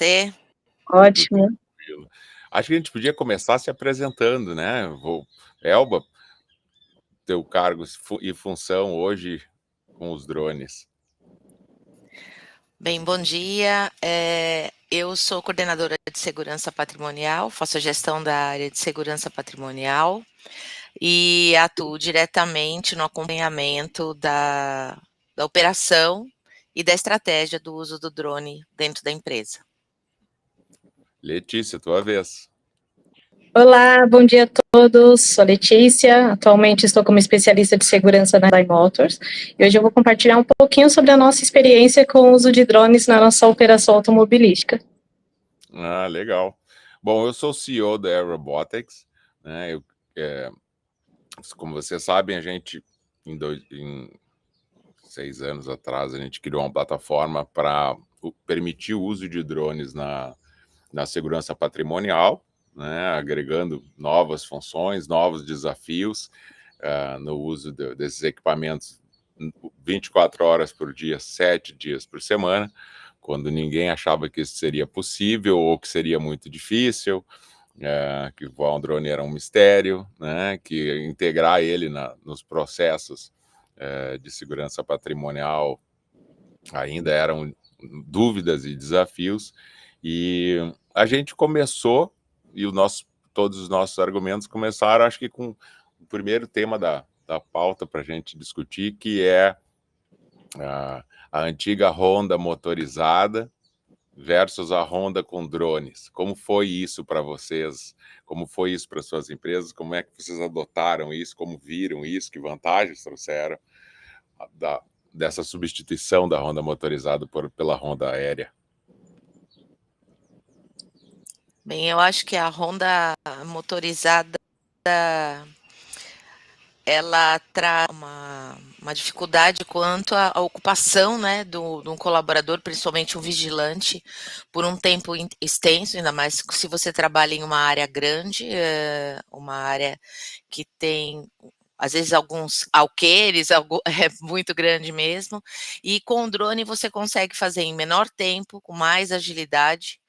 você? Tudo Ótimo. tranquilo. Acho que a gente podia começar se apresentando, né? Elba, teu cargo e função hoje com os drones. Bem, bom dia. Eu sou coordenadora de segurança patrimonial, faço a gestão da área de segurança patrimonial e atuo diretamente no acompanhamento da operação e da estratégia do uso do drone dentro da empresa. Letícia, tua vez. Olá, bom dia a todos. Sou Letícia. Atualmente estou como especialista de segurança na Hyundai Motors. E hoje eu vou compartilhar um pouquinho sobre a nossa experiência com o uso de drones na nossa operação automobilística. Ah, legal. Bom, eu sou o CEO da Air Robotics, né? Como vocês sabem, a gente, em 6 anos atrás, a gente criou uma plataforma para permitir o uso de drones na segurança patrimonial, né? Agregando novas funções, novos desafios no uso desses equipamentos 24 horas por dia, 7 dias por semana, quando ninguém achava que isso seria possível ou que seria muito difícil, que voar um drone era um mistério, né? Que integrar ele nos processos de segurança patrimonial ainda eram dúvidas e desafios, e a gente começou, e todos os nossos argumentos começaram, acho que com o primeiro tema da pauta para a gente discutir, que é a antiga Honda motorizada versus a Honda com drones. Como foi isso para vocês? Como foi isso para suas empresas? Como é que vocês adotaram isso? Como viram isso? Que vantagens trouxeram dessa substituição da Honda motorizada pela Honda aérea? Bem, eu acho que a Honda motorizada ela traz uma dificuldade quanto à ocupação, né, de um colaborador, principalmente um vigilante, por um tempo extenso, ainda mais se você trabalha em uma área grande, uma área que tem, às vezes, alguns alqueires, é muito grande mesmo, e com o drone você consegue fazer em menor tempo, com mais agilidade,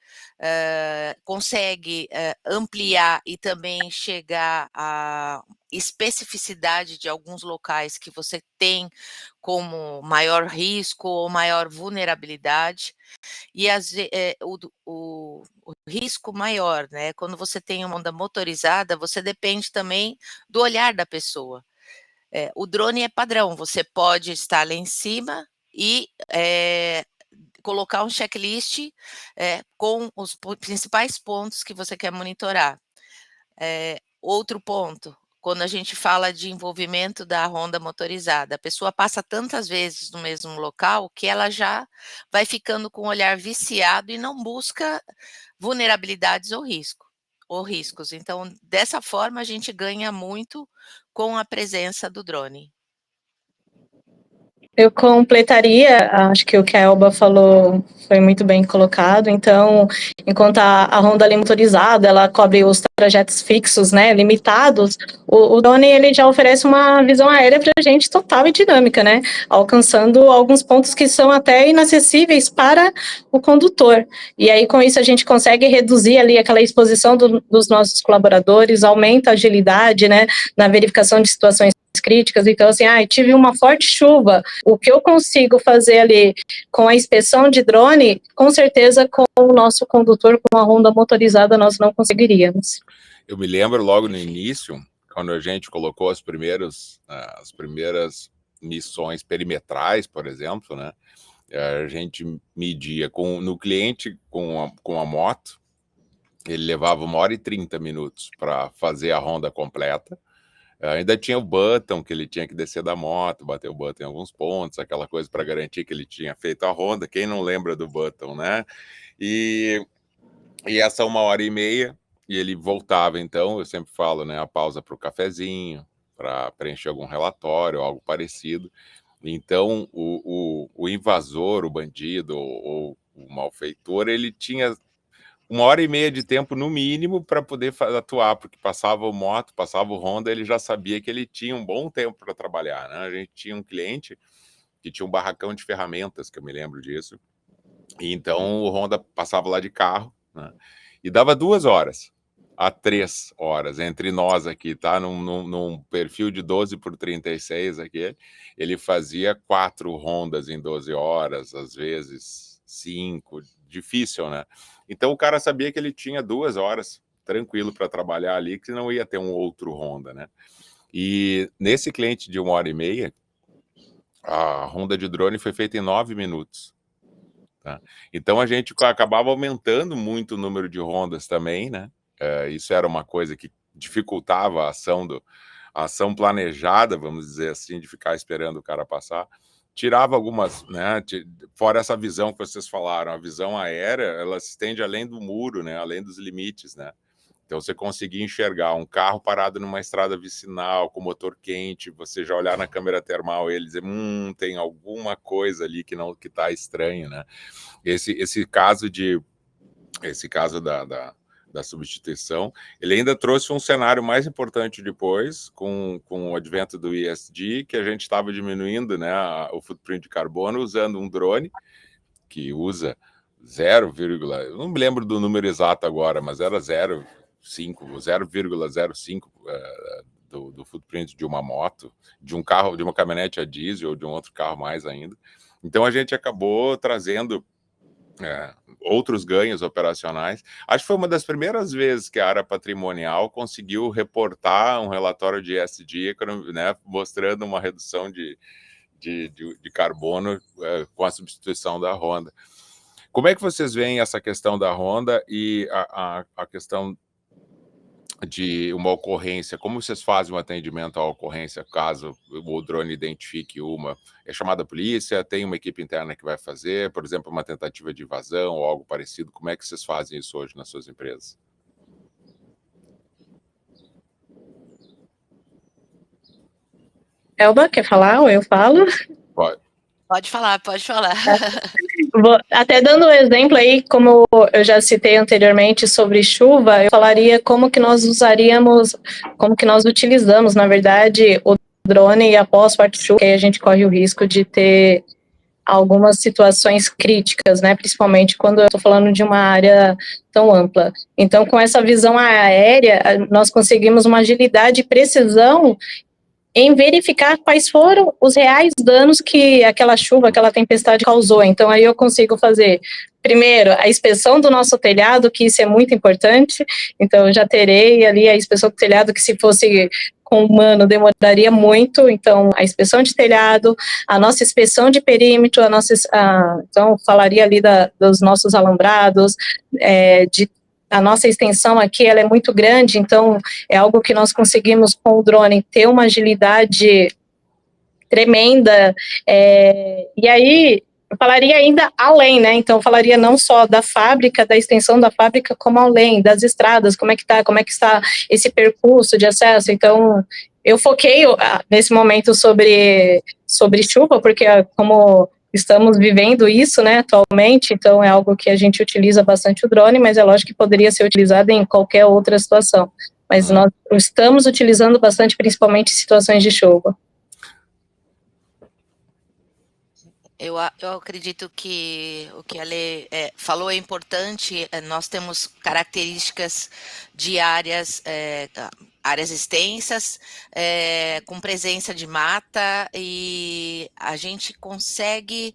consegue ampliar e também chegar à especificidade de alguns locais que você tem como maior risco ou maior vulnerabilidade, e o risco maior, né? Quando você tem uma onda motorizada, você depende também do olhar da pessoa. O drone é padrão, você pode estar lá em cima e colocar um checklist com os principais pontos que você quer monitorar. Outro ponto, quando a gente fala de envolvimento da Honda motorizada, a pessoa passa tantas vezes no mesmo local que ela já vai ficando com o olhar viciado e não busca vulnerabilidades ou riscos. Então, dessa forma, a gente ganha muito com a presença do drone. Eu completaria, acho que o que a Elba falou foi muito bem colocado. Então, enquanto a Honda ali motorizada, ela cobre os trajetos fixos, né, limitados, o drone ele já oferece uma visão aérea para a gente total e dinâmica, né, alcançando alguns pontos que são até inacessíveis para o condutor. E aí, com isso, a gente consegue reduzir ali aquela exposição dos nossos colaboradores, aumenta a agilidade, né, na verificação de situações críticas. Então, assim, tive uma forte chuva, o que eu consigo fazer ali com a inspeção de drone, com certeza com o nosso condutor, com a Honda motorizada, nós não conseguiríamos. Eu me lembro logo no início, quando a gente colocou as primeiras missões perimetrais, por exemplo, né? A gente media no cliente com a moto, ele levava 1h30 para fazer a ronda completa. Ainda tinha o button que ele tinha que descer da moto, bater o button em alguns pontos, aquela coisa para garantir que ele tinha feito a ronda. Quem não lembra do button, né? E essa 1h30, e ele voltava. Então, eu sempre falo, né, a pausa para o cafezinho, para preencher algum relatório, algo parecido. Então, o invasor, o bandido ou o malfeitor, ele tinha 1h30 de tempo no mínimo para poder atuar, porque passava o moto, passava o Honda, ele já sabia que ele tinha um bom tempo para trabalhar, né? A gente tinha um cliente que tinha um barracão de ferramentas, que eu me lembro disso, E então o Honda passava lá de carro, né, e dava 2 horas a 3 horas entre nós aqui, tá, num perfil de 12 por 36 aqui, ele fazia 4 rondas em 12 horas, às vezes 5, difícil, né. Então o cara sabia que ele tinha 2 horas tranquilo para trabalhar ali, que não ia ter um outro Honda, né. E nesse cliente de 1h30, a ronda de drone foi feita em 9 minutos. Tá? Então a gente acabava aumentando muito o número de rondas também, né? Isso era uma coisa que dificultava a ação planejada, vamos dizer assim, de ficar esperando o cara passar. Tirava algumas, né? Fora essa visão que vocês falaram, a visão aérea, ela se estende além do muro, né? Além dos limites, né? Então você conseguir enxergar um carro parado numa estrada vicinal, com motor quente, você já olhar na câmera termal e ele dizer, tem alguma coisa ali que não, que tá estranho, né? Esse caso da substituição, ele ainda trouxe um cenário mais importante depois, com o advento do ESG, que a gente estava diminuindo, né, o footprint de carbono usando um drone que usa 0, eu não me lembro do número exato agora, mas era 0,05 do footprint de uma moto, de um carro, de uma caminhonete a diesel ou de um outro carro mais ainda. Então a gente acabou trazendo outros ganhos operacionais. Acho que foi uma das primeiras vezes que a área patrimonial conseguiu reportar um relatório de ESG, né, mostrando uma redução de carbono com a substituição da Honda. Como é que vocês veem essa questão da Honda e a questão de uma ocorrência? Como vocês fazem um atendimento à ocorrência caso o drone identifique uma? É chamada a polícia? Tem uma equipe interna que vai fazer? Por exemplo, uma tentativa de invasão ou algo parecido? Como é que vocês fazem isso hoje nas suas empresas? Elba, quer falar ou eu falo? Pode. Pode falar, pode falar. Até dando um exemplo aí, como eu já citei anteriormente sobre chuva, eu falaria como que nós usaríamos, como que nós utilizamos, na verdade, o drone após forte chuva, que aí a gente corre o risco de ter algumas situações críticas, né, principalmente quando eu estou falando de uma área tão ampla. Então, com essa visão aérea, nós conseguimos uma agilidade e precisão em verificar quais foram os reais danos que aquela chuva, aquela tempestade causou. Então, aí eu consigo fazer, primeiro, a inspeção do nosso telhado, que isso é muito importante. Então, eu já terei ali a inspeção do telhado, que se fosse com humano demoraria muito. Então, a inspeção de telhado, a nossa inspeção de perímetro, então, falaria ali dos nossos alambrados, a nossa extensão aqui ela é muito grande, então é algo que nós conseguimos com o drone ter uma agilidade tremenda, e aí eu falaria ainda além, né, então eu falaria não só da fábrica, da extensão da fábrica, como além, das estradas, como é que está esse percurso de acesso. Então eu foquei nesse momento sobre chuva, porque como estamos vivendo isso, né, atualmente, então é algo que a gente utiliza bastante o drone, mas é lógico que poderia ser utilizado em qualquer outra situação. Mas nós estamos utilizando bastante, principalmente em situações de chuva. Eu acredito que o que a Lê falou é importante. Nós temos características de áreas extensas, com presença de mata, e a gente consegue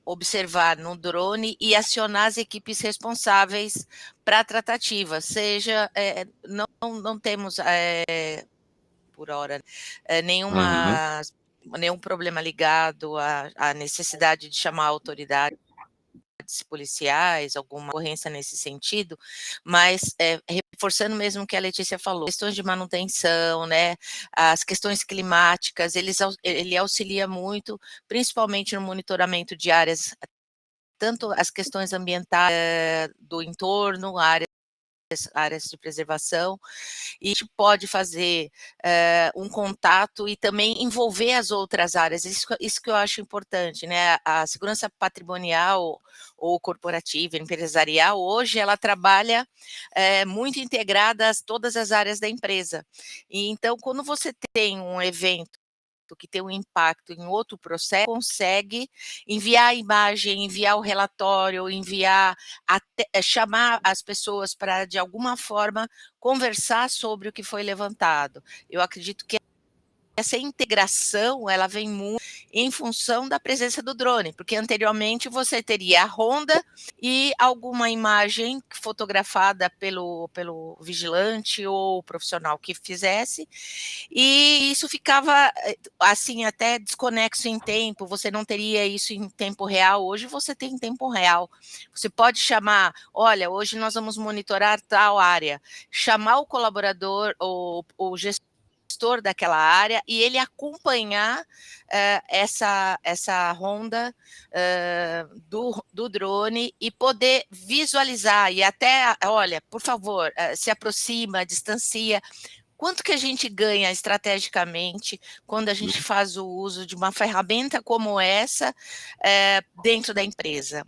observar no drone e acionar as equipes responsáveis para a tratativa, seja, não temos por hora nenhum problema ligado à necessidade de chamar autoridades policiais, alguma ocorrência nesse sentido, mas reforçando mesmo o que a Letícia falou, questões de manutenção, né, as questões climáticas, ele auxilia muito, principalmente no monitoramento de áreas, tanto as questões ambientais do entorno, áreas de preservação, e a gente pode fazer um contato e também envolver as outras áreas. Isso que eu acho importante, né? A segurança patrimonial ou corporativa, empresarial, hoje ela trabalha muito integrada a todas as áreas da empresa. E então, quando você tem um evento foto que tem um impacto em outro processo, consegue enviar a imagem, enviar o relatório, chamar as pessoas para, de alguma forma, conversar sobre o que foi levantado. Eu acredito que essa integração, ela vem muito em função da presença do drone, porque anteriormente você teria a Honda e alguma imagem fotografada pelo vigilante ou profissional que fizesse, e isso ficava, assim, até desconexo em tempo, você não teria isso em tempo real. Hoje você tem em tempo real. Você pode chamar, olha, hoje nós vamos monitorar tal área, chamar o colaborador ou o gestor daquela área e ele acompanhar essa ronda do drone e poder visualizar e até, olha, por favor, se aproxima, distancia. Quanto que a gente ganha estrategicamente quando a gente faz o uso de uma ferramenta como essa dentro da empresa?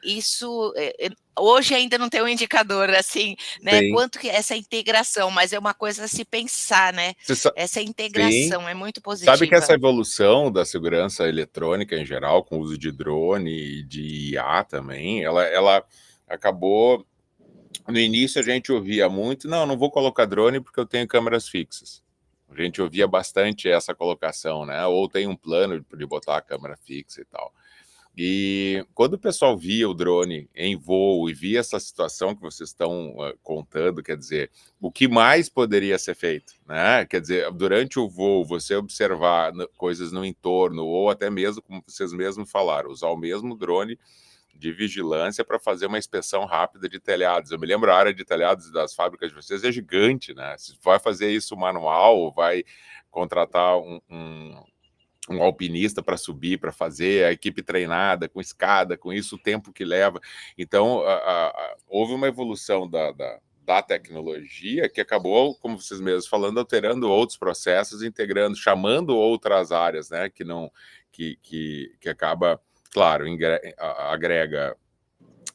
Isso hoje ainda não tem um indicador assim, né? Sim. Quanto que essa integração, mas é uma coisa a se pensar, né? Essa integração Sim. é muito Sabe que essa positiva. evolução da segurança eletrônica em geral, com o uso de drone e de IA também, ela acabou. No início a gente ouvia muito, não vou colocar drone porque eu tenho câmeras fixas. A gente ouvia bastante essa colocação, né? Ou tem um plano de botar a câmera fixa e tal. E quando o pessoal via o drone em voo e via essa situação que vocês estão contando, quer dizer, o que mais poderia ser feito, né? Quer dizer, durante o voo, você observar coisas no entorno, ou até mesmo, como vocês mesmos falaram, usar o mesmo drone de vigilância para fazer uma inspeção rápida de telhados. Eu me lembro, a área de telhados das fábricas de vocês é gigante, né? Se vai fazer isso manual, vai contratar um alpinista para subir, para fazer, a equipe treinada, com escada, com isso, o tempo que leva. Então, houve uma evolução da tecnologia que acabou, como vocês mesmos falando, alterando outros processos, integrando, chamando outras áreas, né? Que acaba, claro, agrega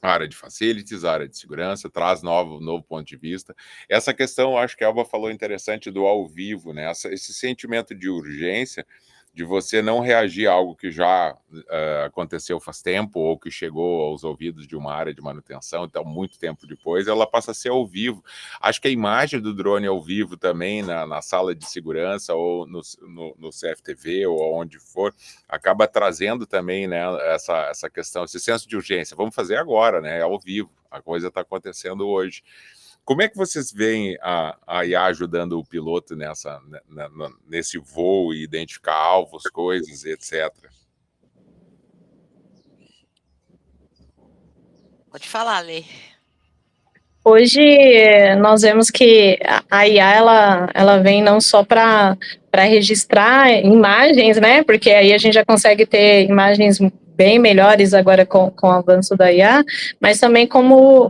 a área de facilities, a área de segurança, traz novo ponto de vista. Essa questão, acho que a Elba falou interessante do ao vivo, né? Esse sentimento de urgência, de você não reagir a algo que já aconteceu faz tempo ou que chegou aos ouvidos de uma área de manutenção, então muito tempo depois, ela passa a ser ao vivo. Acho que a imagem do drone ao vivo também na sala de segurança ou no CFTV ou onde for, acaba trazendo também, né, essa questão, esse senso de urgência. Vamos fazer agora, né? Ao vivo. A coisa está acontecendo hoje. Como é que vocês veem a IA ajudando o piloto nesse voo e identificar alvos, coisas, etc? Pode falar, Lê. Hoje nós vemos que a IA ela vem não só para registrar imagens, né? Porque aí a gente já consegue ter imagens bem melhores agora com o avanço da IA, mas também como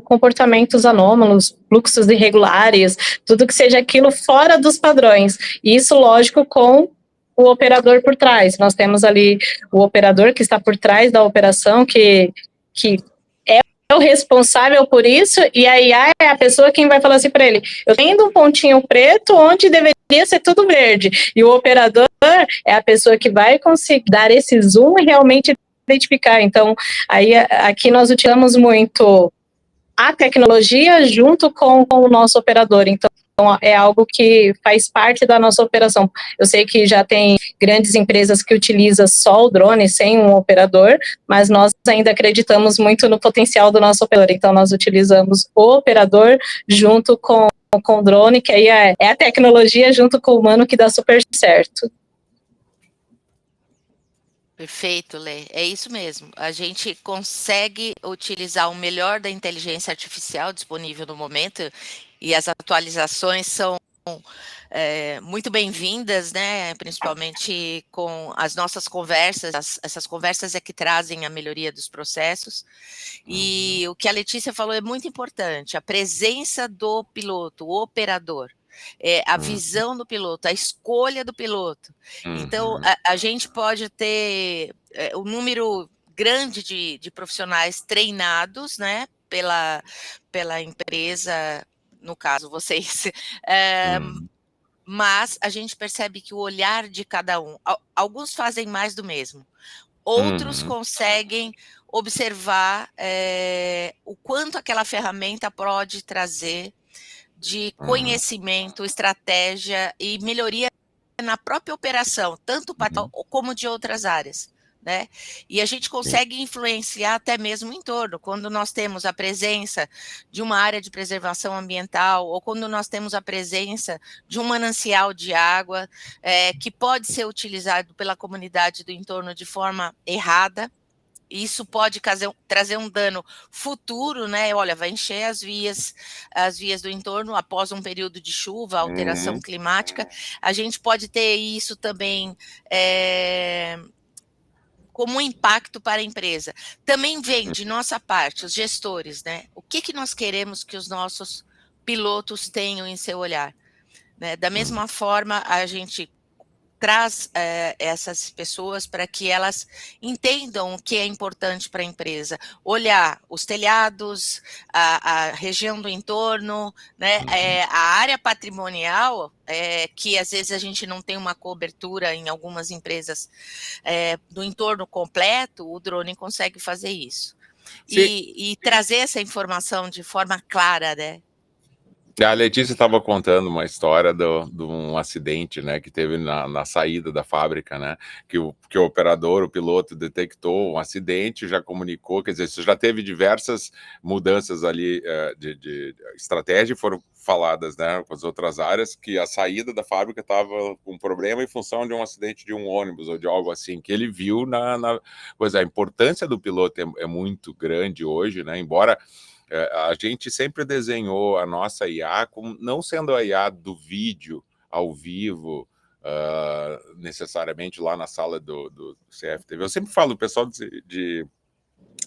comportamentos anômalos, fluxos irregulares, tudo que seja aquilo fora dos padrões. E isso, lógico, com o operador por trás. Nós temos ali o operador que está por trás da operação, que é o responsável por isso, e a IA é a pessoa quem vai falar assim para ele, eu tenho um pontinho preto onde deveria ser tudo verde, e o operador é a pessoa que vai conseguir dar esse zoom e realmente identificar. Então, aí aqui nós utilizamos muito a tecnologia junto com o nosso operador, então é algo que faz parte da nossa operação. Eu sei que já tem grandes empresas que utilizam só o drone sem um operador, mas nós ainda acreditamos muito no potencial do nosso operador, então nós utilizamos o operador junto com o drone, que aí é a tecnologia junto com o humano que dá super certo. Perfeito, Lê. É isso mesmo. A gente consegue utilizar o melhor da inteligência artificial disponível no momento e as atualizações são muito bem-vindas, né? Principalmente com as nossas conversas. Essas conversas é que trazem a melhoria dos processos. E o que a Letícia falou é muito importante, a presença do piloto, o operador. A visão do piloto, a escolha do piloto. Então, a gente pode ter um número grande de profissionais treinados, né, pela empresa, no caso, vocês, mas a gente percebe que o olhar de cada um, alguns fazem mais do mesmo, outros Uhum. conseguem observar o quanto aquela ferramenta pode trazer de Uhum. conhecimento, estratégia e melhoria na própria operação, tanto Uhum. como de outras áreas, né? E a gente Sim. consegue influenciar até mesmo o entorno, quando nós temos a presença de uma área de preservação ambiental, ou quando nós temos a presença de um manancial de água, que pode ser utilizado pela comunidade do entorno de forma errada. Isso pode trazer um dano futuro, né? Olha, vai encher as vias do entorno após um período de chuva, alteração Uhum. climática. A gente pode ter isso também como um impacto para a empresa. Também vem de nossa parte, os gestores, né? O que nós queremos que os nossos pilotos tenham em seu olhar, né? Da Uhum. mesma forma, a gente traz essas pessoas para que elas entendam o que é importante para a empresa, olhar os telhados, a região do entorno, né, a área patrimonial, que às vezes a gente não tem uma cobertura em algumas empresas do entorno completo, o drone consegue fazer isso. E trazer essa informação de forma clara, né? A Letícia estava contando uma história de um acidente, né, que teve na saída da fábrica, né, que o operador, o piloto, detectou um acidente, já comunicou, quer dizer, isso já teve diversas mudanças ali de estratégia, foram faladas, né, com as outras áreas, que a saída da fábrica estava com problema em função de um acidente de um ônibus ou de algo assim, que ele viu coisa. A importância do piloto é muito grande hoje, né, embora a gente sempre desenhou a nossa IA como não sendo a IA do vídeo ao vivo, necessariamente lá na sala do CFTV. Eu sempre falo, o pessoal de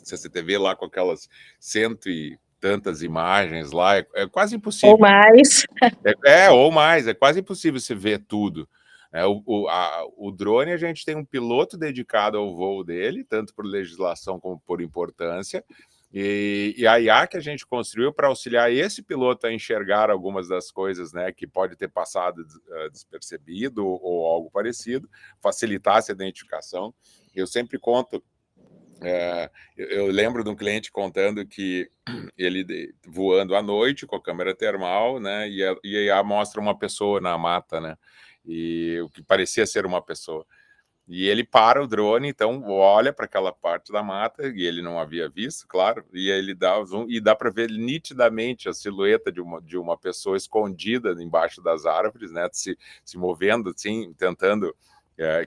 CCTV lá com aquelas cento e tantas imagens lá, é quase impossível. Ou mais. Ou mais, é quase impossível você ver tudo. O drone, a gente tem um piloto dedicado ao voo dele, tanto por legislação como por importância, e a IA que a gente construiu para auxiliar esse piloto a enxergar algumas das coisas, né, que pode ter passado despercebido ou algo parecido, facilitar essa identificação. Eu sempre conto, eu lembro de um cliente contando que ele voando à noite com a câmera termal, né, e a IA mostra uma pessoa na mata, né, e o que parecia ser uma pessoa. E ele para o drone, então olha para aquela parte da mata, e ele não havia visto, claro, e ele dá o zoom, e dá para ver nitidamente a silhueta de uma pessoa escondida embaixo das árvores, né, se movendo assim, tentando.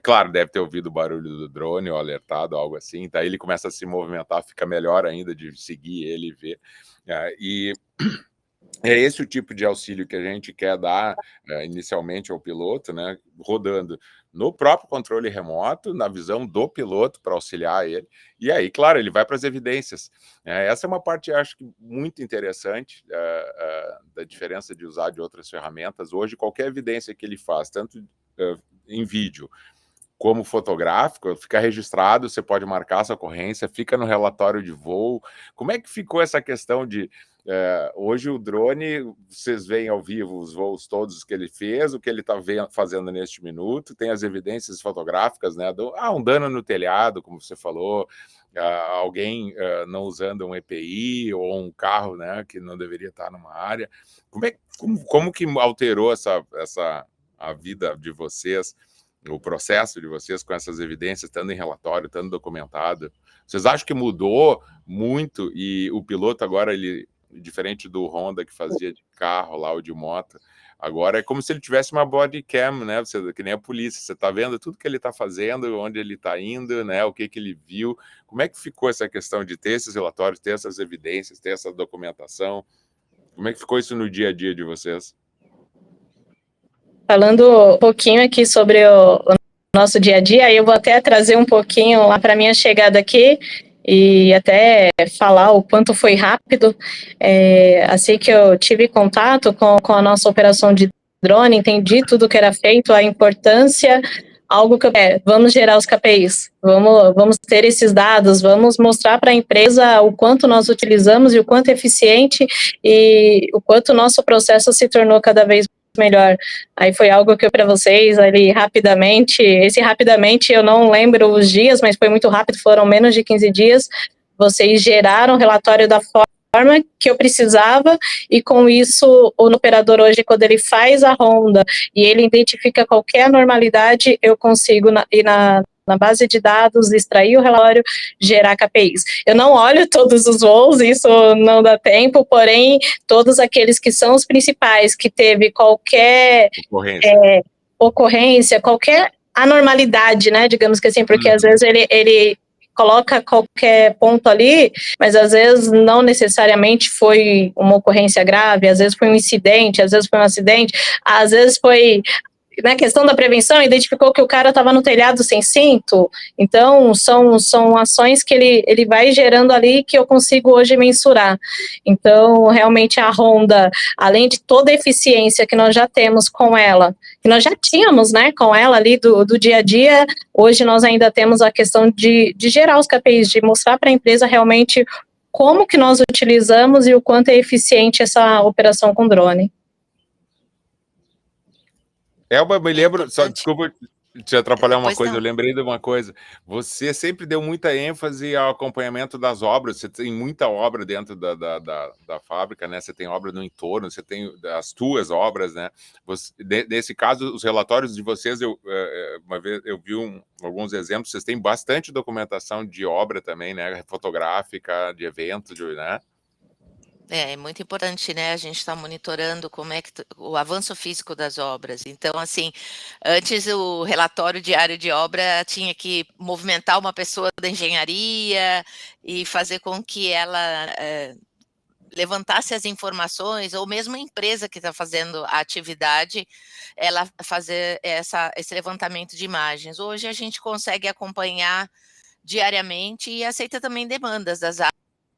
Claro, deve ter ouvido o barulho do drone ou alertado, algo assim, daí ele começa a se movimentar, fica melhor ainda de seguir ele e ver. E é esse o tipo de auxílio que a gente quer dar inicialmente ao piloto, né, rodando no próprio controle remoto, na visão do piloto para auxiliar ele, e aí, claro, ele vai para as evidências. Essa é uma parte, acho que, muito interessante da diferença de usar de outras ferramentas. Hoje, qualquer evidência que ele faz, tanto em vídeo como fotográfico, fica registrado, você pode marcar essa ocorrência, fica no relatório de voo. Como é que ficou essa questão de... hoje o drone, vocês veem ao vivo os voos todos que ele fez, o que ele está fazendo neste minuto, tem as evidências fotográficas, né, um dano no telhado, como você falou, alguém não usando um EPI, ou um carro, né, que não deveria estar numa área. Como que alterou a vida de vocês, o processo de vocês com essas evidências, estando em relatório, estando documentado? Vocês acham que mudou muito e o piloto agora, ele, diferente do Honda que fazia de carro lá ou de moto, agora é como se ele tivesse uma body cam, né? Que nem a polícia, você está vendo tudo que ele está fazendo, onde ele está indo, né? O que ele viu. Como é que ficou essa questão de ter esses relatórios, ter essas evidências, ter essa documentação? Como é que ficou isso no dia a dia de vocês? Falando um pouquinho aqui sobre o nosso dia a dia, aí eu vou até trazer um pouquinho lá para minha chegada aqui e até falar o quanto foi rápido. Assim que eu tive contato com a nossa operação de drone, entendi tudo que era feito, a importância, algo que vamos gerar os KPIs, vamos ter esses dados, vamos mostrar para a empresa o quanto nós utilizamos e o quanto é eficiente e o quanto o nosso processo se tornou cada vez melhor. Aí foi algo que eu para vocês ali rapidamente, eu não lembro os dias, mas foi muito rápido, foram menos de 15 dias, vocês geraram o relatório da forma que eu precisava, e com isso o operador hoje, quando ele faz a ronda e ele identifica qualquer anormalidade, eu consigo ir na base de dados, extrair o relatório, gerar KPIs. Eu não olho todos os voos, isso não dá tempo, porém, todos aqueles que são os principais, que teve qualquer ocorrência, qualquer anormalidade, né, digamos que assim, porque às vezes ele coloca qualquer ponto ali, mas às vezes não necessariamente foi uma ocorrência grave, às vezes foi um incidente, às vezes foi um acidente, às vezes foi, na questão da prevenção, identificou que o cara estava no telhado sem cinto. Então, são ações que ele vai gerando ali que eu consigo hoje mensurar. Então, realmente a Honda, além de toda a eficiência que nós já temos com ela, que nós já tínhamos, né, com ela ali do dia a dia, hoje nós ainda temos a questão de gerar os KPIs, de mostrar para a empresa realmente como que nós utilizamos e o quanto é eficiente essa operação com drone. Elba, me lembro, só desculpa te atrapalhar uma Pois coisa, não. eu lembrei de uma coisa. Você sempre deu muita ênfase ao acompanhamento das obras, você tem muita obra dentro da fábrica, né? Você tem obra no entorno, você tem as tuas obras, né? Nesse caso, os relatórios de vocês, uma vez eu vi alguns exemplos, vocês têm bastante documentação de obra também, né? Fotográfica, de eventos, né? É muito importante, né, a gente está monitorando como é que o avanço físico das obras. Então, assim, antes o relatório diário de obra tinha que movimentar uma pessoa da engenharia e fazer com que ela levantasse as informações, ou mesmo a empresa que está fazendo a atividade, ela fazer esse levantamento de imagens. Hoje a gente consegue acompanhar diariamente e aceita também demandas das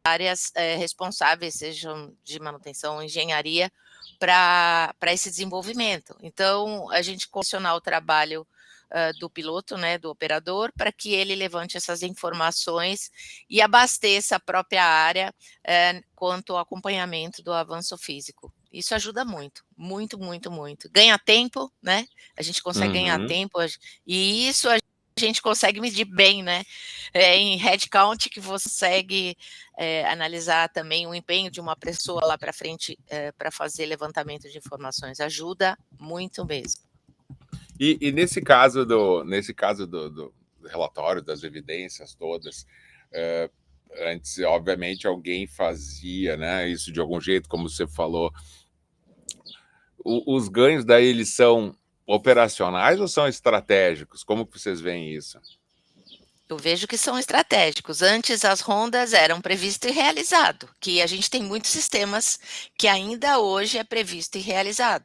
áreas responsáveis, sejam de manutenção ou engenharia, para esse desenvolvimento. Então, a gente condicionar o trabalho do piloto, né, do operador, para que ele levante essas informações e abasteça a própria área quanto ao acompanhamento do avanço físico. Isso ajuda muito, muito, muito, muito. Ganha tempo, né? A gente consegue ganhar tempo, e isso a gente consegue medir bem, né? Em headcount, que você consegue analisar também o empenho de uma pessoa lá para frente para fazer levantamento de informações. Ajuda muito mesmo. E nesse caso do relatório, das evidências todas, antes, obviamente, alguém fazia, né, isso de algum jeito, como você falou. Os ganhos daí, eles são operacionais ou são estratégicos? Como que vocês veem isso? Eu vejo que são estratégicos. Antes as rondas eram previsto e realizado, que a gente tem muitos sistemas que ainda hoje é previsto e realizado.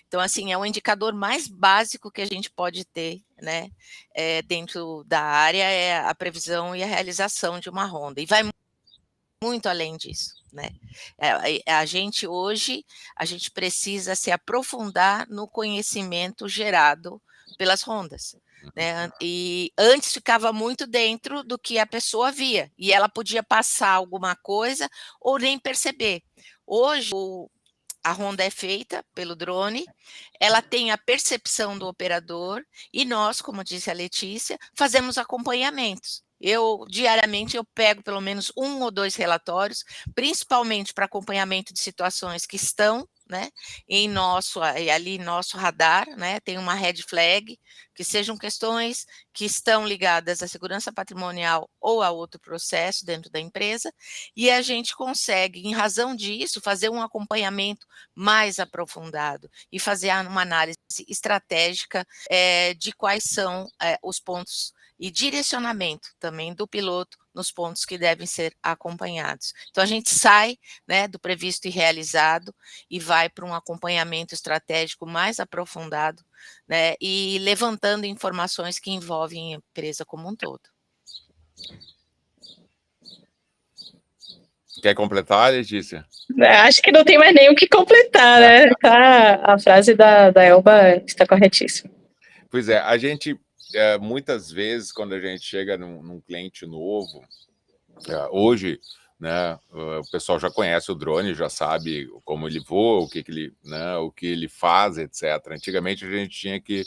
Então, assim, é o indicador mais básico que a gente pode ter, né, dentro da área, é a previsão e a realização de uma ronda. E vai muito além disso, né? A gente hoje, a gente precisa se aprofundar no conhecimento gerado pelas rondas, né? E antes ficava muito dentro do que a pessoa via, e ela podia passar alguma coisa ou nem perceber. Hoje, a ronda é feita pelo drone, ela tem a percepção do operador, e nós, como disse a Letícia, fazemos acompanhamentos. Diariamente, eu pego pelo menos 1 ou 2 relatórios, principalmente para acompanhamento de situações que estão, né, ali nosso radar, né, tem uma red flag, que sejam questões que estão ligadas à segurança patrimonial ou a outro processo dentro da empresa, e a gente consegue, em razão disso, fazer um acompanhamento mais aprofundado e fazer uma análise estratégica de quais são os pontos e direcionamento também do piloto nos pontos que devem ser acompanhados. Então, a gente sai, né, do previsto e realizado e vai para um acompanhamento estratégico mais aprofundado, né, e levantando informações que envolvem a empresa como um todo. Quer completar, Letícia? Acho que não tem mais nem o que completar, né? A frase da Elba está corretíssima. Pois é, a gente, muitas vezes, quando a gente chega num cliente novo, hoje, né? O pessoal já conhece o drone, já sabe como ele voa, o que ele, né, o que ele faz, etc. Antigamente a gente tinha que,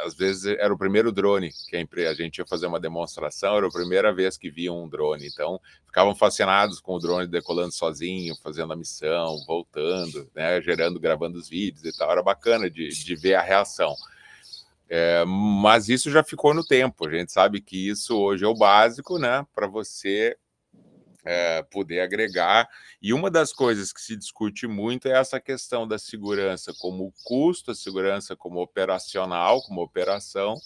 às vezes era o primeiro drone que a gente ia fazer uma demonstração, era a primeira vez que via um drone, então ficavam fascinados com o drone decolando sozinho, fazendo a missão, voltando, né, gravando os vídeos e tal, era bacana de ver a reação. Mas isso já ficou no tempo, a gente sabe que isso hoje é o básico, né, para você poder agregar. E uma das coisas que se discute muito é essa questão da segurança como custo, a segurança como operacional, como operação,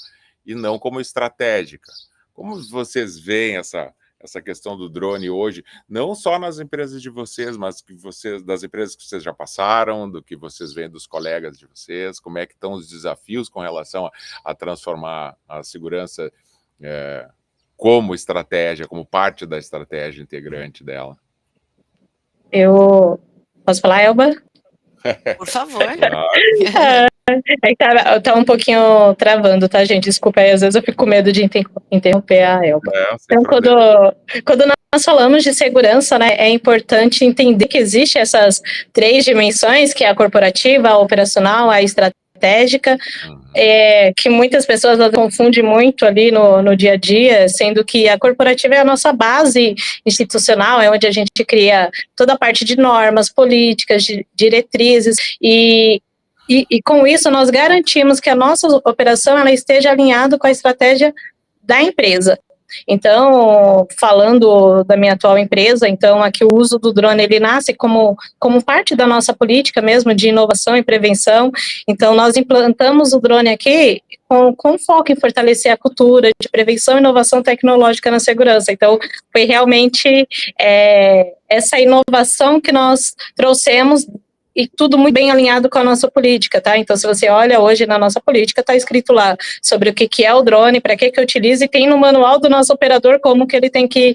e não como estratégica. Como vocês veem essa questão do drone hoje, não só nas empresas de vocês, mas das empresas que vocês já passaram, do que vocês veem dos colegas de vocês, como é que estão os desafios com relação a transformar a segurança como estratégia, como parte da estratégia integrante dela? Eu posso falar, Elba? Por favor. Tá um pouquinho travando, tá, gente? Desculpa aí, às vezes eu fico com medo de interromper a Elba. Então, quando nós falamos de segurança, né, é importante entender que existem essas 3 dimensões, que é a corporativa, a operacional, a estratégica, que muitas pessoas confundem muito ali no dia a dia, sendo que a corporativa é a nossa base institucional, é onde a gente cria toda a parte de normas, políticas, diretrizes, e com isso nós garantimos que a nossa operação ela esteja alinhada com a estratégia da empresa. Então, falando da minha atual empresa, então aqui o uso do drone ele nasce como parte da nossa política mesmo de inovação e prevenção. Então, nós implantamos o drone aqui com foco em fortalecer a cultura de prevenção e inovação tecnológica na segurança. Então, foi realmente essa inovação que nós trouxemos e tudo muito bem alinhado com a nossa política, tá? Então, se você olha hoje na nossa política, está escrito lá sobre o que é o drone, para que utiliza, e tem no manual do nosso operador como que ele tem que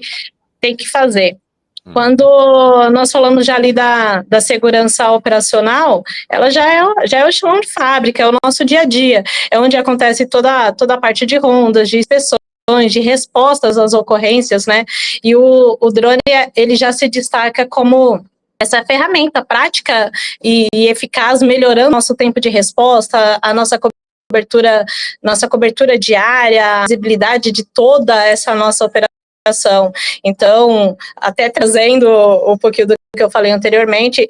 fazer. Quando nós falamos já ali da segurança operacional, ela já é o chão de fábrica, é o nosso dia a dia, é onde acontece toda a parte de rondas, de inspeções, de respostas às ocorrências, né? E o drone, ele já se destaca como essa ferramenta prática e eficaz, melhorando nosso tempo de resposta, a nossa cobertura diária, a visibilidade de toda essa nossa operação. Então, até trazendo um pouquinho do que eu falei anteriormente,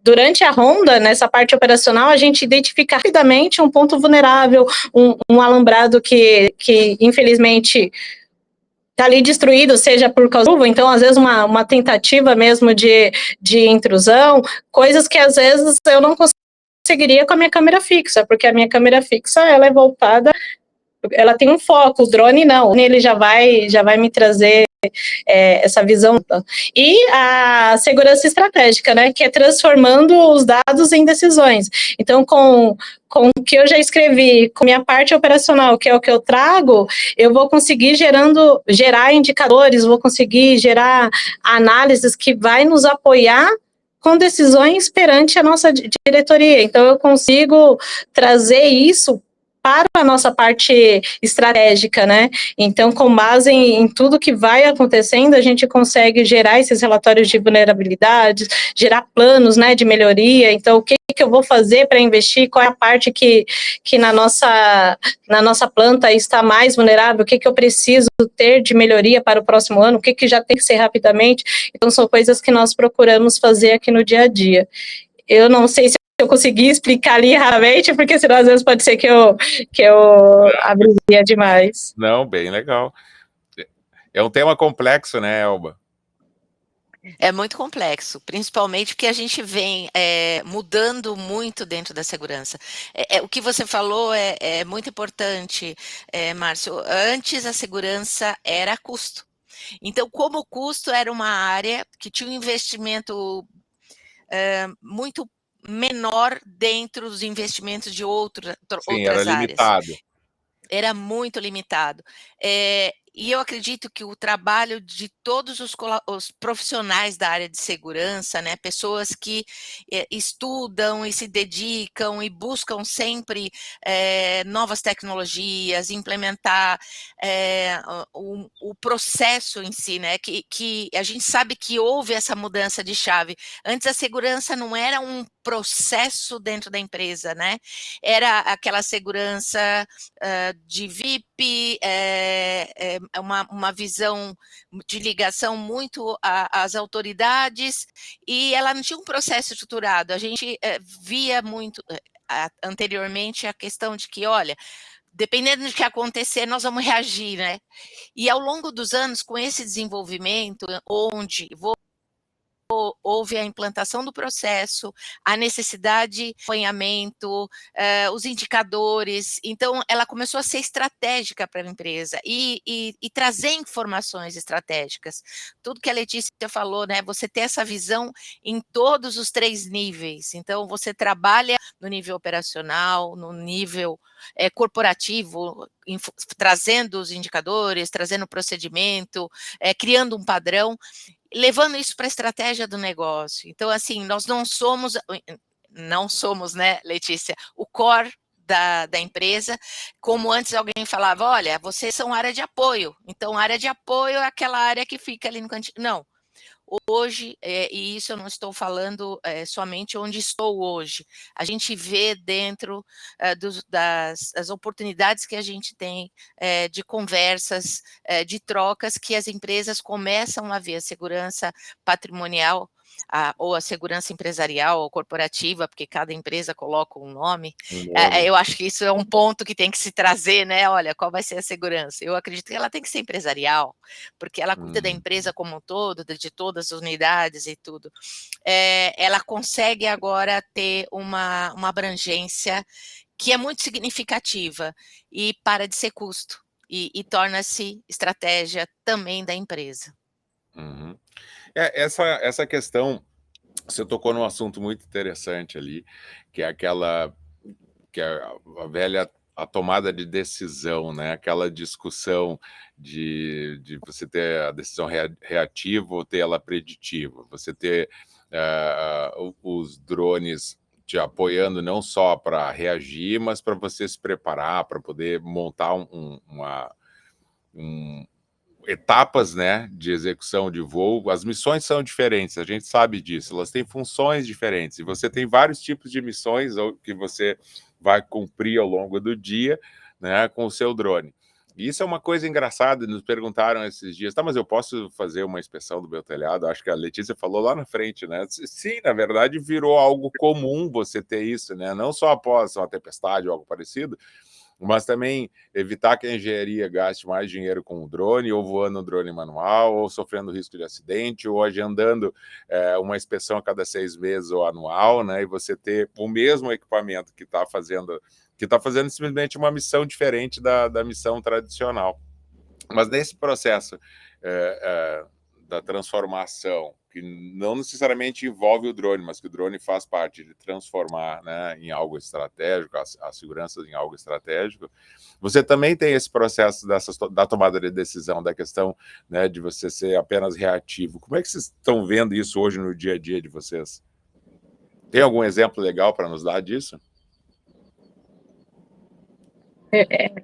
durante a ronda, nessa parte operacional, a gente identifica rapidamente um ponto vulnerável, um alambrado que infelizmente está ali destruído, seja por causa do então às vezes uma tentativa mesmo de intrusão, coisas que às vezes eu não conseguiria com a minha câmera fixa, porque a minha câmera fixa ela é voltada, ela tem um foco, o drone não, ele já vai me trazer essa visão. E a segurança estratégica, né, que é transformando os dados em decisões. Então, com o que eu já escrevi, com minha parte operacional, que é o que eu trago, eu vou conseguir gerar indicadores, vou conseguir gerar análises que vai nos apoiar com decisões perante a nossa diretoria. Então, eu consigo trazer isso para a nossa parte estratégica, né? Então, com base em tudo que vai acontecendo, a gente consegue gerar esses relatórios de vulnerabilidades, gerar planos, né, de melhoria. Então, o que eu vou fazer para investir? Qual é a parte que na nossa planta está mais vulnerável? O que eu preciso ter de melhoria para o próximo ano? O que já tem que ser rapidamente? Então, são coisas que nós procuramos fazer aqui no dia a dia. Eu não sei se eu consegui explicar ali rapidamente, porque senão às vezes pode ser que eu abriria demais. Não, bem legal. É um tema complexo, né, Elba? É muito complexo, principalmente porque a gente vem mudando muito dentro da segurança. O que você falou é muito importante, Márcio. Antes a segurança era custo. Então, como o custo era uma área que tinha um investimento muito menor dentro dos investimentos de outras era áreas. limitado. Era muito limitado. E eu acredito que o trabalho de todos os profissionais da área de segurança, né, pessoas que estudam e se dedicam e buscam sempre novas tecnologias, implementar o processo em si, né, que a gente sabe que houve essa mudança de chave. Antes a segurança não era um processo dentro da empresa, né, era aquela segurança de VIP, uma visão de ligação muito às autoridades, e ela não tinha um processo estruturado. A gente via muito anteriormente a questão de que, olha, dependendo do que acontecer, nós vamos reagir, né? E ao longo dos anos, com esse desenvolvimento, onde houve a implantação do processo, a necessidade de acompanhamento, os indicadores, então ela começou a ser estratégica para a empresa e trazer informações estratégicas. Tudo que a Letícia falou, né, você ter essa visão em todos os 3 níveis, então você trabalha no nível operacional, no nível corporativo, trazendo os indicadores, trazendo o procedimento, criando um padrão, levando isso para a estratégia do negócio. Então, assim, nós não somos, né, Letícia, o core da empresa, como antes alguém falava, olha, vocês são área de apoio, então área de apoio é aquela área que fica ali no cantinho. Não. Hoje, e isso eu não estou falando somente onde estou hoje, a gente vê dentro das oportunidades que a gente tem de conversas, de trocas, que as empresas começam a ver a segurança patrimonial, ou a segurança empresarial ou corporativa, porque cada empresa coloca um nome. Eu acho que isso é um ponto que tem que se trazer, né? Olha, qual vai ser a segurança? Eu acredito que ela tem que ser empresarial, porque ela cuida da empresa como um todo, de todas as unidades e tudo. Ela consegue agora ter uma abrangência que é muito significativa e para de ser custo, e torna-se estratégia também da empresa. Uhum. Essa questão, você tocou num assunto muito interessante ali, que é aquela, que é a velha, a tomada de decisão, né? Aquela discussão de você ter a decisão reativa ou ter ela preditiva, você ter os drones te apoiando não só para reagir, mas para você se preparar, para poder montar etapas, né, de execução de voo. As missões são diferentes, a gente sabe disso, elas têm funções diferentes, e você tem vários tipos de missões que você vai cumprir ao longo do dia, né, com o seu drone. E isso é uma coisa engraçada, nos perguntaram esses dias, tá, mas eu posso fazer uma inspeção do meu telhado? Acho que a Letícia falou lá na frente, né? Sim, na verdade virou algo comum você ter isso, né? Não só após uma tempestade ou algo parecido, mas também evitar que a engenharia gaste mais dinheiro com o drone, ou voando um drone manual, ou sofrendo risco de acidente, ou agendando uma inspeção a cada 6 meses ou anual, né? E você ter o mesmo equipamento que está fazendo simplesmente uma missão diferente da missão tradicional. Mas nesse processo da transformação, que não necessariamente envolve o drone, mas que o drone faz parte de transformar, né, em algo estratégico, a segurança em algo estratégico, você também tem esse processo da tomada de decisão, da questão, né, de você ser apenas reativo. Como é que vocês estão vendo isso hoje no dia a dia de vocês? Tem algum exemplo legal para nos dar disso?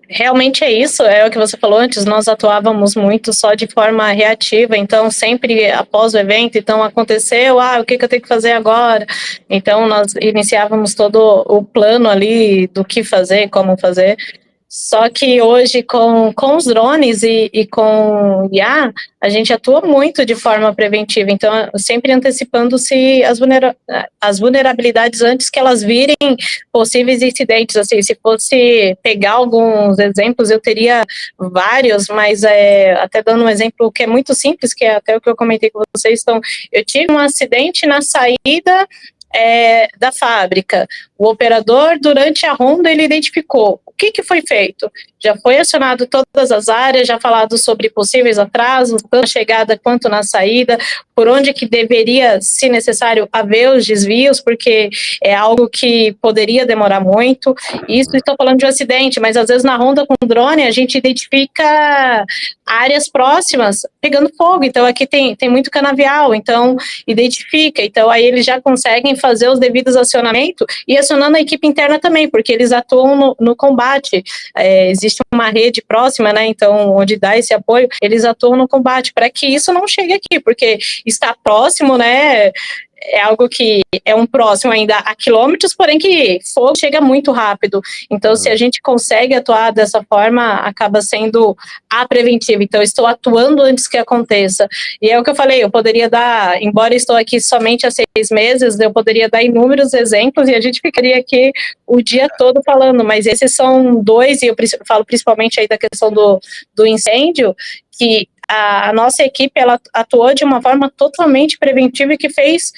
Realmente é isso, é o que você falou antes, nós atuávamos muito só de forma reativa, então sempre após o evento, então aconteceu, o que eu tenho que fazer agora? Então nós iniciávamos todo o plano ali do que fazer, como fazer. Só que hoje, com os drones e com IA, a gente atua muito de forma preventiva, então sempre antecipando-se as vulnerabilidades antes que elas virem possíveis incidentes. Assim, se fosse pegar alguns exemplos, eu teria vários, mas até dando um exemplo que é muito simples, que é até o que eu comentei com vocês. Então, eu tive um acidente na saída da fábrica. O operador, durante a ronda, ele identificou o que foi feito. Já foi acionado todas as áreas, já falado sobre possíveis atrasos, tanto na chegada quanto na saída, por onde que deveria, se necessário, haver os desvios, porque é algo que poderia demorar muito. Isso estou falando de um acidente, mas às vezes na ronda com drone a gente identifica áreas próximas pegando fogo, então aqui tem muito canavial, então identifica, então aí eles já conseguem fazer os devidos acionamentos e acionando a equipe interna também, porque eles atuam no combate, existe uma rede próxima, né, então onde dá esse apoio, eles atuam no combate, para que isso não chegue aqui, porque está próximo, né, é algo que é um próximo ainda a quilômetros, porém que fogo chega muito rápido. Então, se a gente consegue atuar dessa forma, acaba sendo a preventiva. Então, estou atuando antes que aconteça. E é o que eu falei, eu poderia dar, embora estou aqui somente há 6 meses, eu poderia dar inúmeros exemplos e a gente ficaria aqui o dia todo falando, mas esses são dois, e eu falo principalmente aí da questão do incêndio, que a nossa equipe, ela atuou de uma forma totalmente preventiva e que fez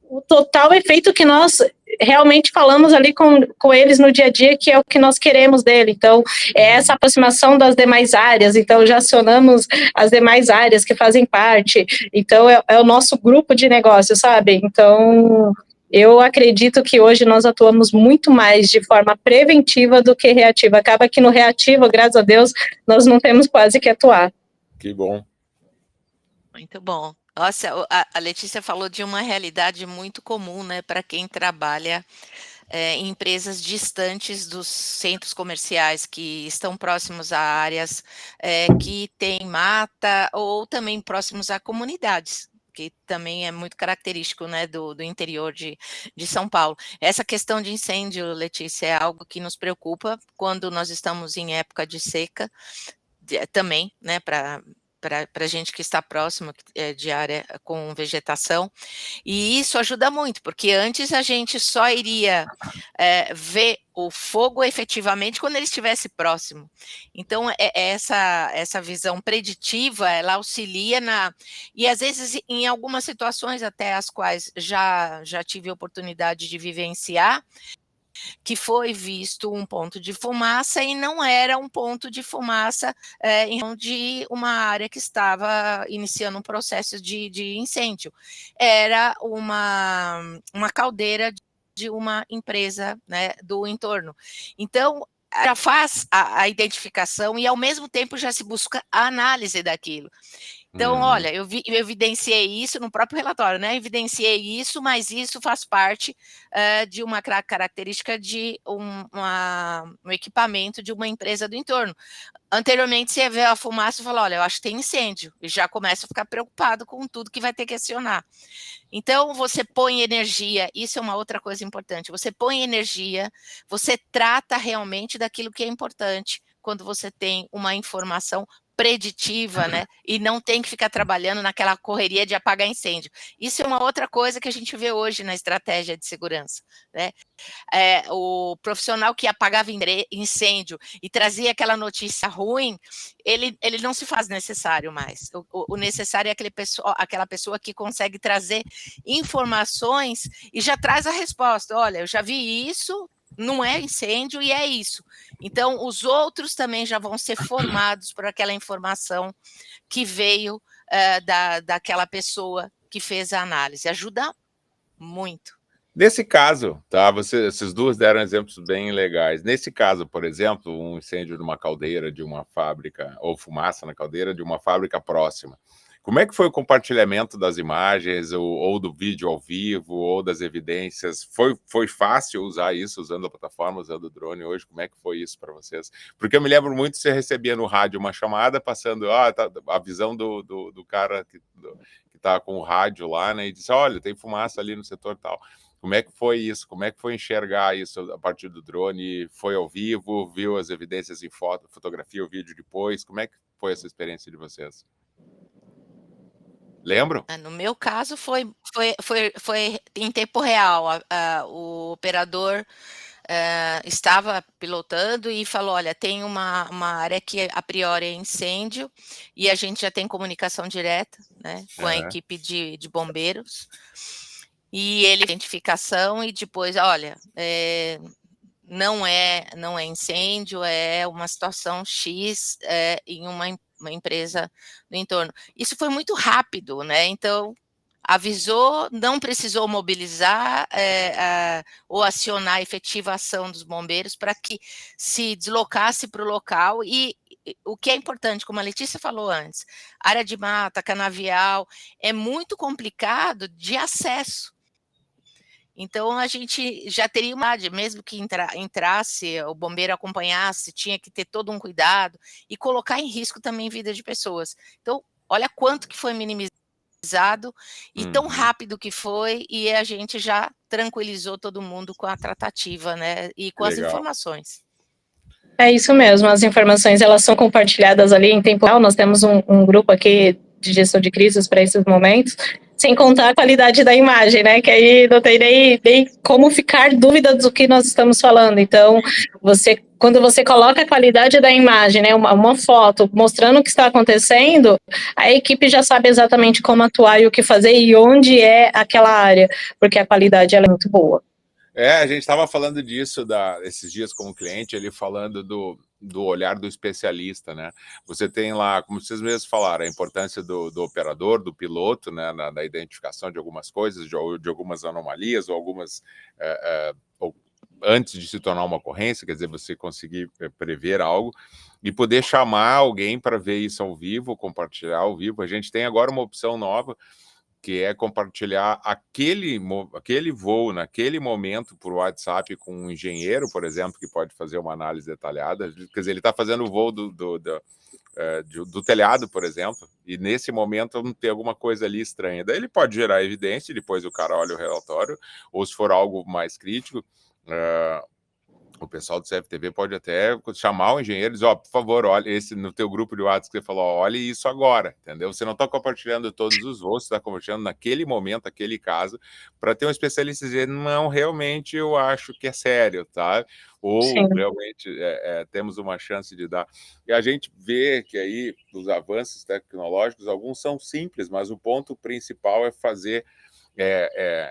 o total efeito que nós realmente falamos ali com eles no dia a dia, que é o que nós queremos dele. Então, é essa aproximação das demais áreas, então já acionamos as demais áreas que fazem parte, então é o nosso grupo de negócio, sabe? Então, eu acredito que hoje nós atuamos muito mais de forma preventiva do que reativa. Acaba que no reativo, graças a Deus, nós não temos quase que atuar. Que bom. Muito bom. Nossa, a Letícia falou de uma realidade muito comum, né, para quem trabalha em empresas distantes dos centros comerciais, que estão próximos a áreas que tem mata, ou também próximos a comunidades, que também é muito característico, né, do interior de São Paulo. Essa questão de incêndio, Letícia, é algo que nos preocupa quando nós estamos em época de seca, também, né, para gente que está próximo de área com vegetação, e isso ajuda muito, porque antes a gente só iria ver o fogo efetivamente quando ele estivesse próximo. Então, essa visão preditiva, ela auxilia e às vezes em algumas situações até as quais já tive a oportunidade de vivenciar, que foi visto um ponto de fumaça e não era um ponto de fumaça de uma área que estava iniciando um processo de incêndio. Era uma caldeira de uma empresa, né, do entorno. Então, já faz a identificação e, ao mesmo tempo, já se busca a análise daquilo. Então, olha, eu evidenciei isso no próprio relatório, né? Evidenciei isso, mas isso faz parte de uma característica de um equipamento de uma empresa do entorno. Anteriormente, você vê a fumaça e fala, olha, eu acho que tem incêndio, e já começa a ficar preocupado com tudo que vai ter que acionar. Então, você põe energia, isso é uma outra coisa importante, você põe energia, você trata realmente daquilo que é importante, quando você tem uma informação preditiva, né, e não tem que ficar trabalhando naquela correria de apagar incêndio. Isso é uma outra coisa que a gente vê hoje na estratégia de segurança, né? O profissional que apagava incêndio e trazia aquela notícia ruim, ele não se faz necessário mais. O necessário é aquela pessoa que consegue trazer informações e já traz a resposta. Olha, eu já vi isso, não é incêndio e é isso. Então, os outros também já vão ser formados por aquela informação que veio daquela pessoa que fez a análise. Ajuda muito. Nesse caso, tá? Vocês duas deram exemplos bem legais. Nesse caso, por exemplo, um incêndio numa caldeira de uma fábrica, ou fumaça na caldeira de uma fábrica próxima. Como é que foi o compartilhamento das imagens, ou do vídeo ao vivo, ou das evidências? Foi fácil usar isso, usando a plataforma, usando o drone hoje? Como é que foi isso para vocês? Porque eu me lembro muito, você recebia no rádio uma chamada, passando a visão do cara que está com o rádio lá, né? E disse, olha, tem fumaça ali no setor tal. Como é que foi isso? Como é que foi enxergar isso a partir do drone? Foi ao vivo? Viu as evidências em fotografia ou vídeo depois? Como é que foi essa experiência de vocês? Lembram? No meu caso, foi em tempo real. O operador estava pilotando e falou, olha, tem uma área que a priori é incêndio e a gente já tem comunicação direta, né, com a equipe de bombeiros. E ele identificação e depois, olha, não é incêndio, é uma situação X em uma empresa no entorno. Isso foi muito rápido, né? Então, avisou, não precisou mobilizar ou acionar a efetiva ação dos bombeiros para que se deslocasse para o local e o que é importante, como a Letícia falou antes, área de mata, canavial, é muito complicado de acesso. Então, a gente já teria mesmo que entrasse, o bombeiro acompanhasse, tinha que ter todo um cuidado e colocar em risco também a vida de pessoas. Então, olha quanto que foi minimizado e tão rápido que foi, e a gente já tranquilizou todo mundo com a tratativa, né, e com as informações. É isso mesmo, as informações elas são compartilhadas ali em tempo real, nós temos um grupo aqui de gestão de crises para esses momentos, sem contar a qualidade da imagem, né, que aí não tem nem como ficar dúvida do que nós estamos falando. Então, quando você coloca a qualidade da imagem, né, uma foto mostrando o que está acontecendo, a equipe já sabe exatamente como atuar e o que fazer e onde é aquela área, porque a qualidade ela é muito boa. A gente estava falando disso esses dias com o cliente, ele falando do olhar do especialista, né? Você tem lá, como vocês mesmos falaram, a importância do operador, do piloto, né? Na identificação de algumas coisas, de algumas anomalias, ou algumas... antes de se tornar uma ocorrência, quer dizer, você conseguir prever algo e poder chamar alguém para ver isso ao vivo, compartilhar ao vivo. A gente tem agora uma opção nova, que é compartilhar aquele voo naquele momento por WhatsApp com um engenheiro, por exemplo, que pode fazer uma análise detalhada. Quer dizer, ele está fazendo o voo do telhado, por exemplo, e nesse momento não tem alguma coisa ali estranha. Daí ele pode gerar evidência, depois o cara olha o relatório, ou se for algo mais crítico, o pessoal do CFTV pode até chamar o engenheiro e dizer, por favor, olha, esse no teu grupo de WhatsApp que você falou, olhe isso agora, entendeu? Você não está compartilhando todos os voos, você está compartilhando naquele momento, aquele caso, para ter um especialista dizer, não, realmente eu acho que é sério, tá? Ou Sim. Realmente temos uma chance de dar. E a gente vê que aí os avanços tecnológicos, alguns são simples, mas o ponto principal é fazer,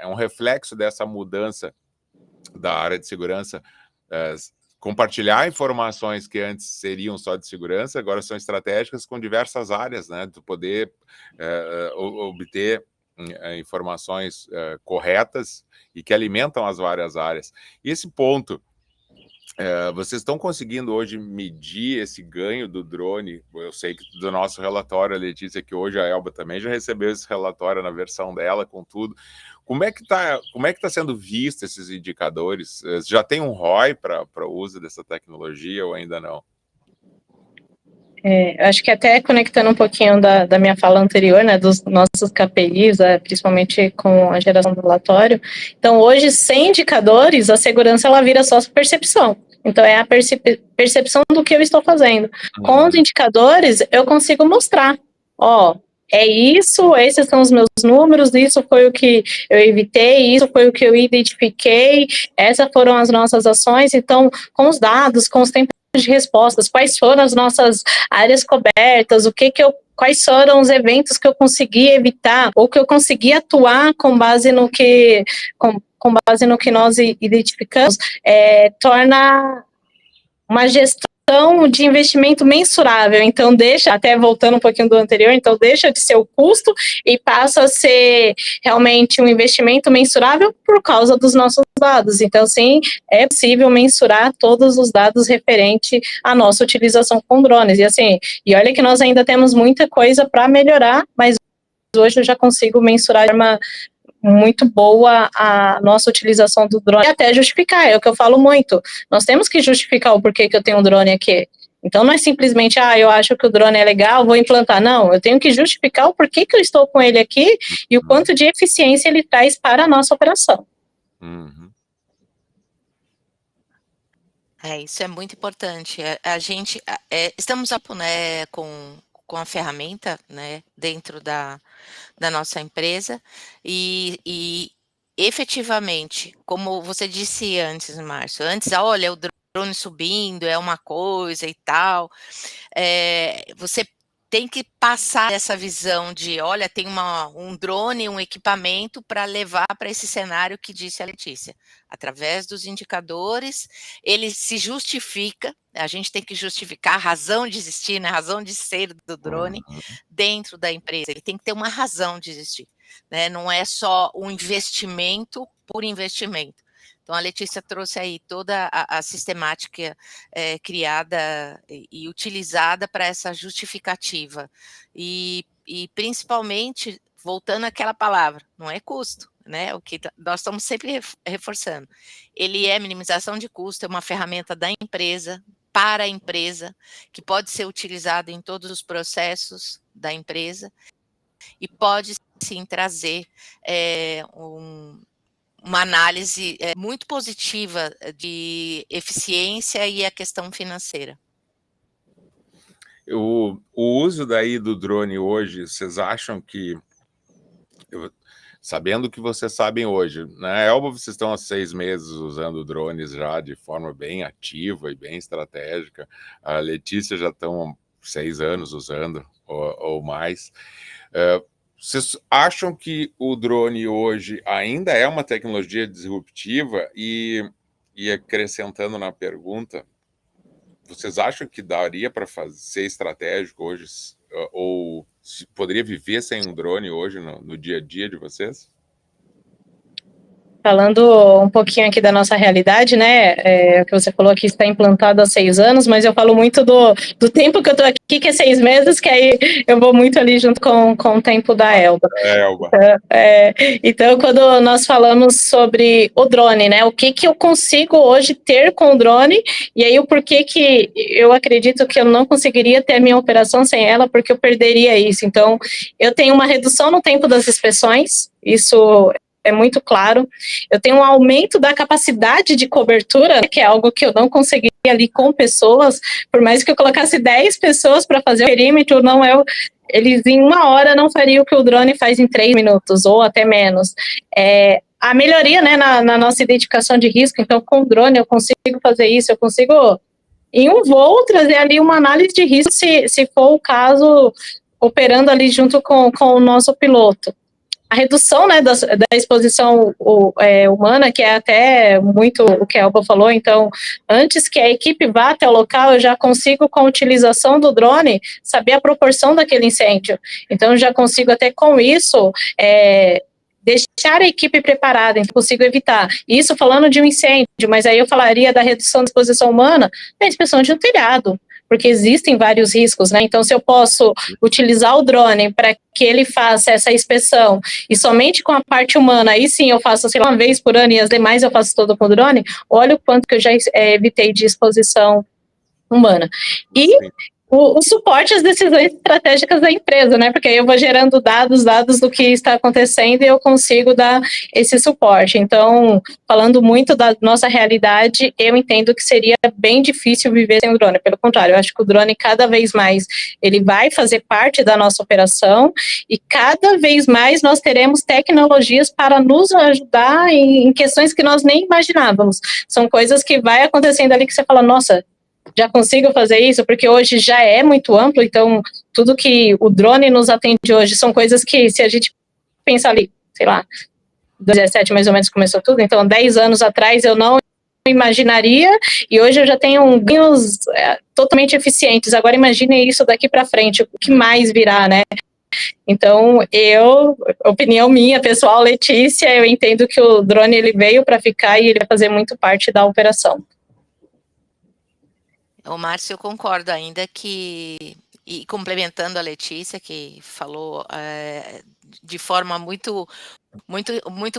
um reflexo dessa mudança da área de segurança, compartilhar informações que antes seriam só de segurança, agora são estratégicas com diversas áreas, né? De poder obter informações corretas e que alimentam as várias áreas. E esse ponto, vocês estão conseguindo hoje medir esse ganho do drone? Eu sei que do nosso relatório, a Letícia, que hoje a Elba também já recebeu esse relatório na versão dela, com tudo. Como é que tá sendo visto esses indicadores? Já tem um ROI para o uso dessa tecnologia ou ainda não? Acho que até conectando um pouquinho da minha fala anterior, né, dos nossos KPIs, principalmente com a geração do relatório. Então, hoje, sem indicadores, a segurança ela vira só percepção. Então, é a percepção do que eu estou fazendo. Com os indicadores, eu consigo mostrar, é isso, esses são os meus números, isso foi o que eu evitei, isso foi o que eu identifiquei, essas foram as nossas ações. Então, com os dados, com os tempos de respostas, quais foram as nossas áreas cobertas, quais foram os eventos que eu consegui evitar, ou que eu consegui atuar com base no que, com base no que nós identificamos, torna uma gestão de investimento mensurável. Então, até voltando um pouquinho do anterior, então deixa de ser o custo e passa a ser realmente um investimento mensurável por causa dos nossos dados. Então, sim, é possível mensurar todos os dados referente à nossa utilização com drones. E olha que nós ainda temos muita coisa para melhorar, mas hoje eu já consigo mensurar de forma muito boa a nossa utilização do drone, e até justificar, é o que eu falo muito, nós temos que justificar o porquê que eu tenho um drone aqui. Então não é simplesmente, eu acho que o drone é legal, vou implantar, não, eu tenho que justificar o porquê que eu estou com ele aqui e o quanto de eficiência ele traz para a nossa operação. Isso é muito importante, a gente, estamos com a ferramenta, né, dentro da nossa empresa, e efetivamente, como você disse antes, Márcio, olha, o drone subindo é uma coisa e tal, você tem que passar essa visão de, olha, tem um drone, um equipamento para levar para esse cenário que disse a Letícia. Através dos indicadores, ele se justifica, a gente tem que justificar a razão de existir, né, a razão de ser do drone dentro da empresa. Ele tem que ter uma razão de existir, né? Não é só um investimento por investimento. Então, a Letícia trouxe aí toda a sistemática criada e utilizada para essa justificativa. E principalmente, voltando àquela palavra, não é custo, né? O que nós estamos sempre reforçando. Ele é minimização de custo, é uma ferramenta da empresa, para a empresa, que pode ser utilizado em todos os processos da empresa e pode, sim, trazer uma análise muito positiva de eficiência e a questão financeira. O uso daí do drone hoje, vocês acham que, sabendo o que vocês sabem hoje, na Elba vocês estão há 6 meses usando drones já de forma bem ativa e bem estratégica, a Letícia já estão há 6 anos usando, ou mais. Vocês acham que o drone hoje ainda é uma tecnologia disruptiva? E acrescentando na pergunta, vocês acham que daria para ser estratégico hoje, ou poderia viver sem um drone hoje no dia a dia de vocês? Falando um pouquinho aqui da nossa realidade, né, o que você falou aqui está implantado há 6 anos, mas eu falo muito do tempo que eu estou aqui, que é 6 meses, que aí eu vou muito ali junto com o tempo da Elba. Elba. Então, quando nós falamos sobre o drone, né, o que eu consigo hoje ter com o drone, e aí o porquê que eu acredito que eu não conseguiria ter a minha operação sem ela, porque eu perderia isso. Então, eu tenho uma redução no tempo das inspeções, isso é muito claro. Eu tenho um aumento da capacidade de cobertura, que é algo que eu não conseguiria ali com pessoas, por mais que eu colocasse 10 pessoas para fazer o perímetro, eles em 1 hora não fariam o que o drone faz em 3 minutos, ou até menos. A melhoria, né, na nossa identificação de risco, então com o drone eu consigo fazer isso, eu consigo, em um voo, trazer ali uma análise de risco, se for o caso, operando ali junto com o nosso piloto. A redução, né, da exposição humana, que é até muito o que a Elba falou, então, antes que a equipe vá até o local, eu já consigo, com a utilização do drone, saber a proporção daquele incêndio. Então, eu já consigo até com isso deixar a equipe preparada, então consigo evitar. Isso falando de um incêndio, mas aí eu falaria da redução da exposição humana na inspeção de um telhado, porque existem vários riscos, né? Então, se eu posso utilizar o drone para que ele faça essa inspeção e somente com a parte humana, aí sim eu faço, sei lá, 1 vez por ano e as demais eu faço todo com o drone, olha o quanto que eu já evitei de exposição humana. E o suporte às decisões estratégicas da empresa, né? Porque aí eu vou gerando dados do que está acontecendo e eu consigo dar esse suporte. Então, falando muito da nossa realidade, eu entendo que seria bem difícil viver sem o drone. Pelo contrário, eu acho que o drone cada vez mais ele vai fazer parte da nossa operação e cada vez mais nós teremos tecnologias para nos ajudar em questões que nós nem imaginávamos. São coisas que vai acontecendo ali que você fala, nossa, já consigo fazer isso, porque hoje já é muito amplo, então tudo que o drone nos atende hoje são coisas que, se a gente pensar ali, sei lá, 2017 mais ou menos começou tudo, então 10 anos atrás eu não imaginaria, e hoje eu já tenho ganhos totalmente eficientes. Agora imagine isso daqui para frente, o que mais virá, né? Então, opinião minha, pessoal, Letícia, eu entendo que o drone ele veio para ficar e ele vai fazer muito parte da operação. O Márcio, eu concordo ainda que, e complementando a Letícia, que falou de forma muito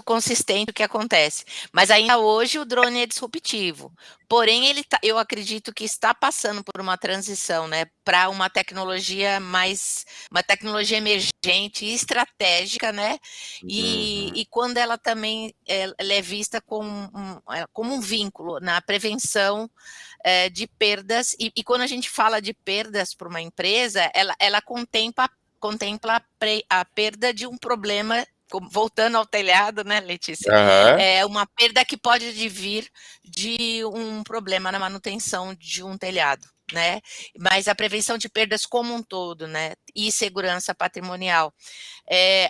consistente o que acontece. Mas ainda hoje o drone é disruptivo. Porém, eu acredito que está passando por uma transição, né, para uma tecnologia emergente e estratégica, né? E quando ela também ela é vista como um vínculo na prevenção de perdas. E quando a gente fala de perdas para uma empresa, ela contempla a perda de um problema, voltando ao telhado, né, Letícia? É uma perda que pode vir de um problema na manutenção de um telhado, né? Mas a prevenção de perdas como um todo, né? E segurança patrimonial.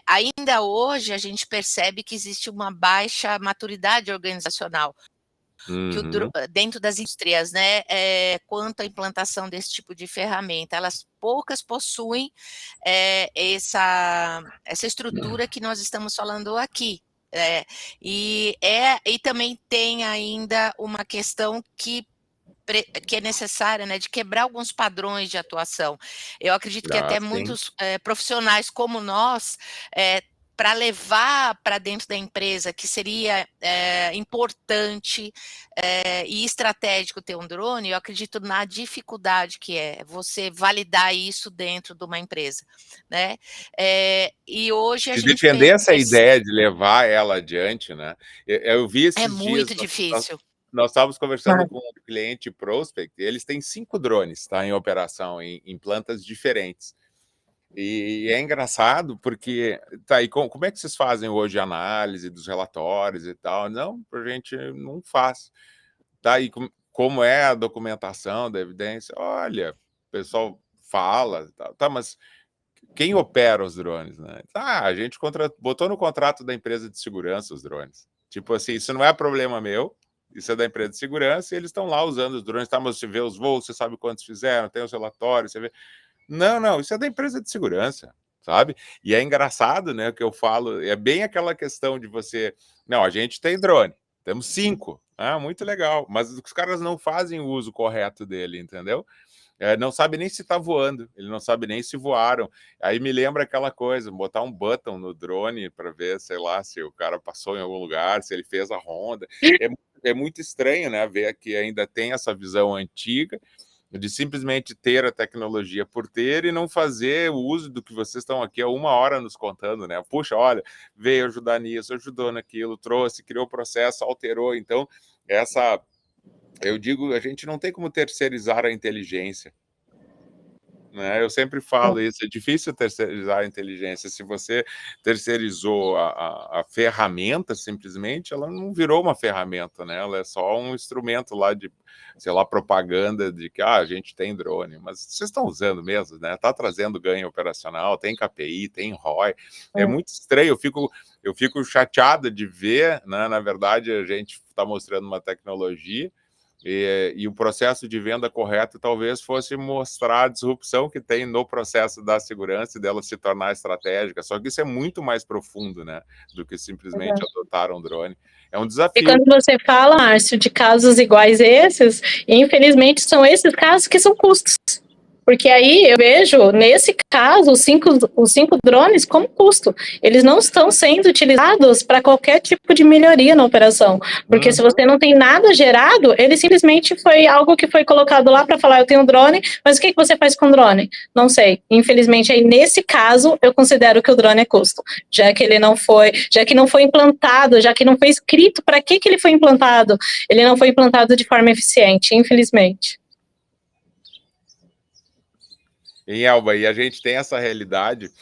Ainda hoje a gente percebe que existe uma baixa maturidade organizacional. Que dentro das indústrias, né, quanto à implantação desse tipo de ferramenta, poucas possuem essa estrutura que nós estamos falando aqui, E também tem ainda uma questão que é necessária, né, de quebrar alguns padrões de atuação. Eu acredito que até sim. muitos profissionais como nós, para levar para dentro da empresa que seria importante e estratégico ter um drone, eu acredito na dificuldade que é você validar isso dentro de uma empresa, né? E hoje a De gente defender essa ideia de levar ela adiante, né? Eu vi é esses dias, muito difícil. nós estávamos conversando com um cliente prospect, e eles têm 5 drones, tá, em operação, em plantas diferentes. E é engraçado porque, tá, e como é que vocês fazem hoje a análise dos relatórios e tal? Não, a gente não faz. Tá, e como é a documentação da evidência? Olha, o pessoal fala, tá, mas quem opera os drones, né? A gente botou no contrato da empresa de segurança os drones. Tipo assim, isso não é problema meu, isso é da empresa de segurança e eles estão lá usando os drones, tá? Mas você vê os voos, você sabe quantos fizeram, tem os relatórios, você vê. Não, isso é da empresa de segurança, sabe? E é engraçado, né, o que eu falo, é bem aquela questão de você, não, a gente tem drone, temos 5, muito legal, mas os caras não fazem o uso correto dele, entendeu? Não sabe nem se está voando, ele não sabe nem se voaram. Aí me lembra aquela coisa, botar um button no drone para ver, sei lá, se o cara passou em algum lugar, se ele fez a ronda. É muito estranho, né, ver que ainda tem essa visão antiga de simplesmente ter a tecnologia por ter e não fazer o uso do que vocês estão aqui há 1 hora nos contando, né? Puxa, olha, veio ajudar nisso, ajudou naquilo, trouxe, criou o processo, alterou. Então, eu digo, a gente não tem como terceirizar a inteligência, né? Eu sempre falo isso, é difícil terceirizar a inteligência. Se você terceirizou a ferramenta, simplesmente, ela não virou uma ferramenta, né? Ela é só um instrumento lá de, sei lá, propaganda de que a gente tem drone, mas vocês estão usando mesmo, né? Está trazendo ganho operacional, tem KPI, tem ROI. É muito estranho, eu fico chateado de ver, né? Na verdade, a gente está mostrando uma tecnologia e o processo de venda correto talvez fosse mostrar a disrupção que tem no processo da segurança e dela se tornar estratégica. Só que isso é muito mais profundo, né, do que simplesmente adotar um drone. É um desafio. E quando você fala, Márcio, de casos iguais a esses, infelizmente são esses casos que são custos. Porque aí eu vejo, nesse caso, os cinco drones como custo. Eles não estão sendo utilizados para qualquer tipo de melhoria na operação. Porque se você não tem nada gerado, ele simplesmente foi algo que foi colocado lá para falar, eu tenho um drone, mas o que você faz com o drone? Não sei. Infelizmente, aí nesse caso, eu considero que o drone é custo. Já que ele não foi, já que não foi implantado, já que não foi escrito para que ele foi implantado, ele não foi implantado de forma eficiente, infelizmente. Em Elba, e a gente tem essa realidade,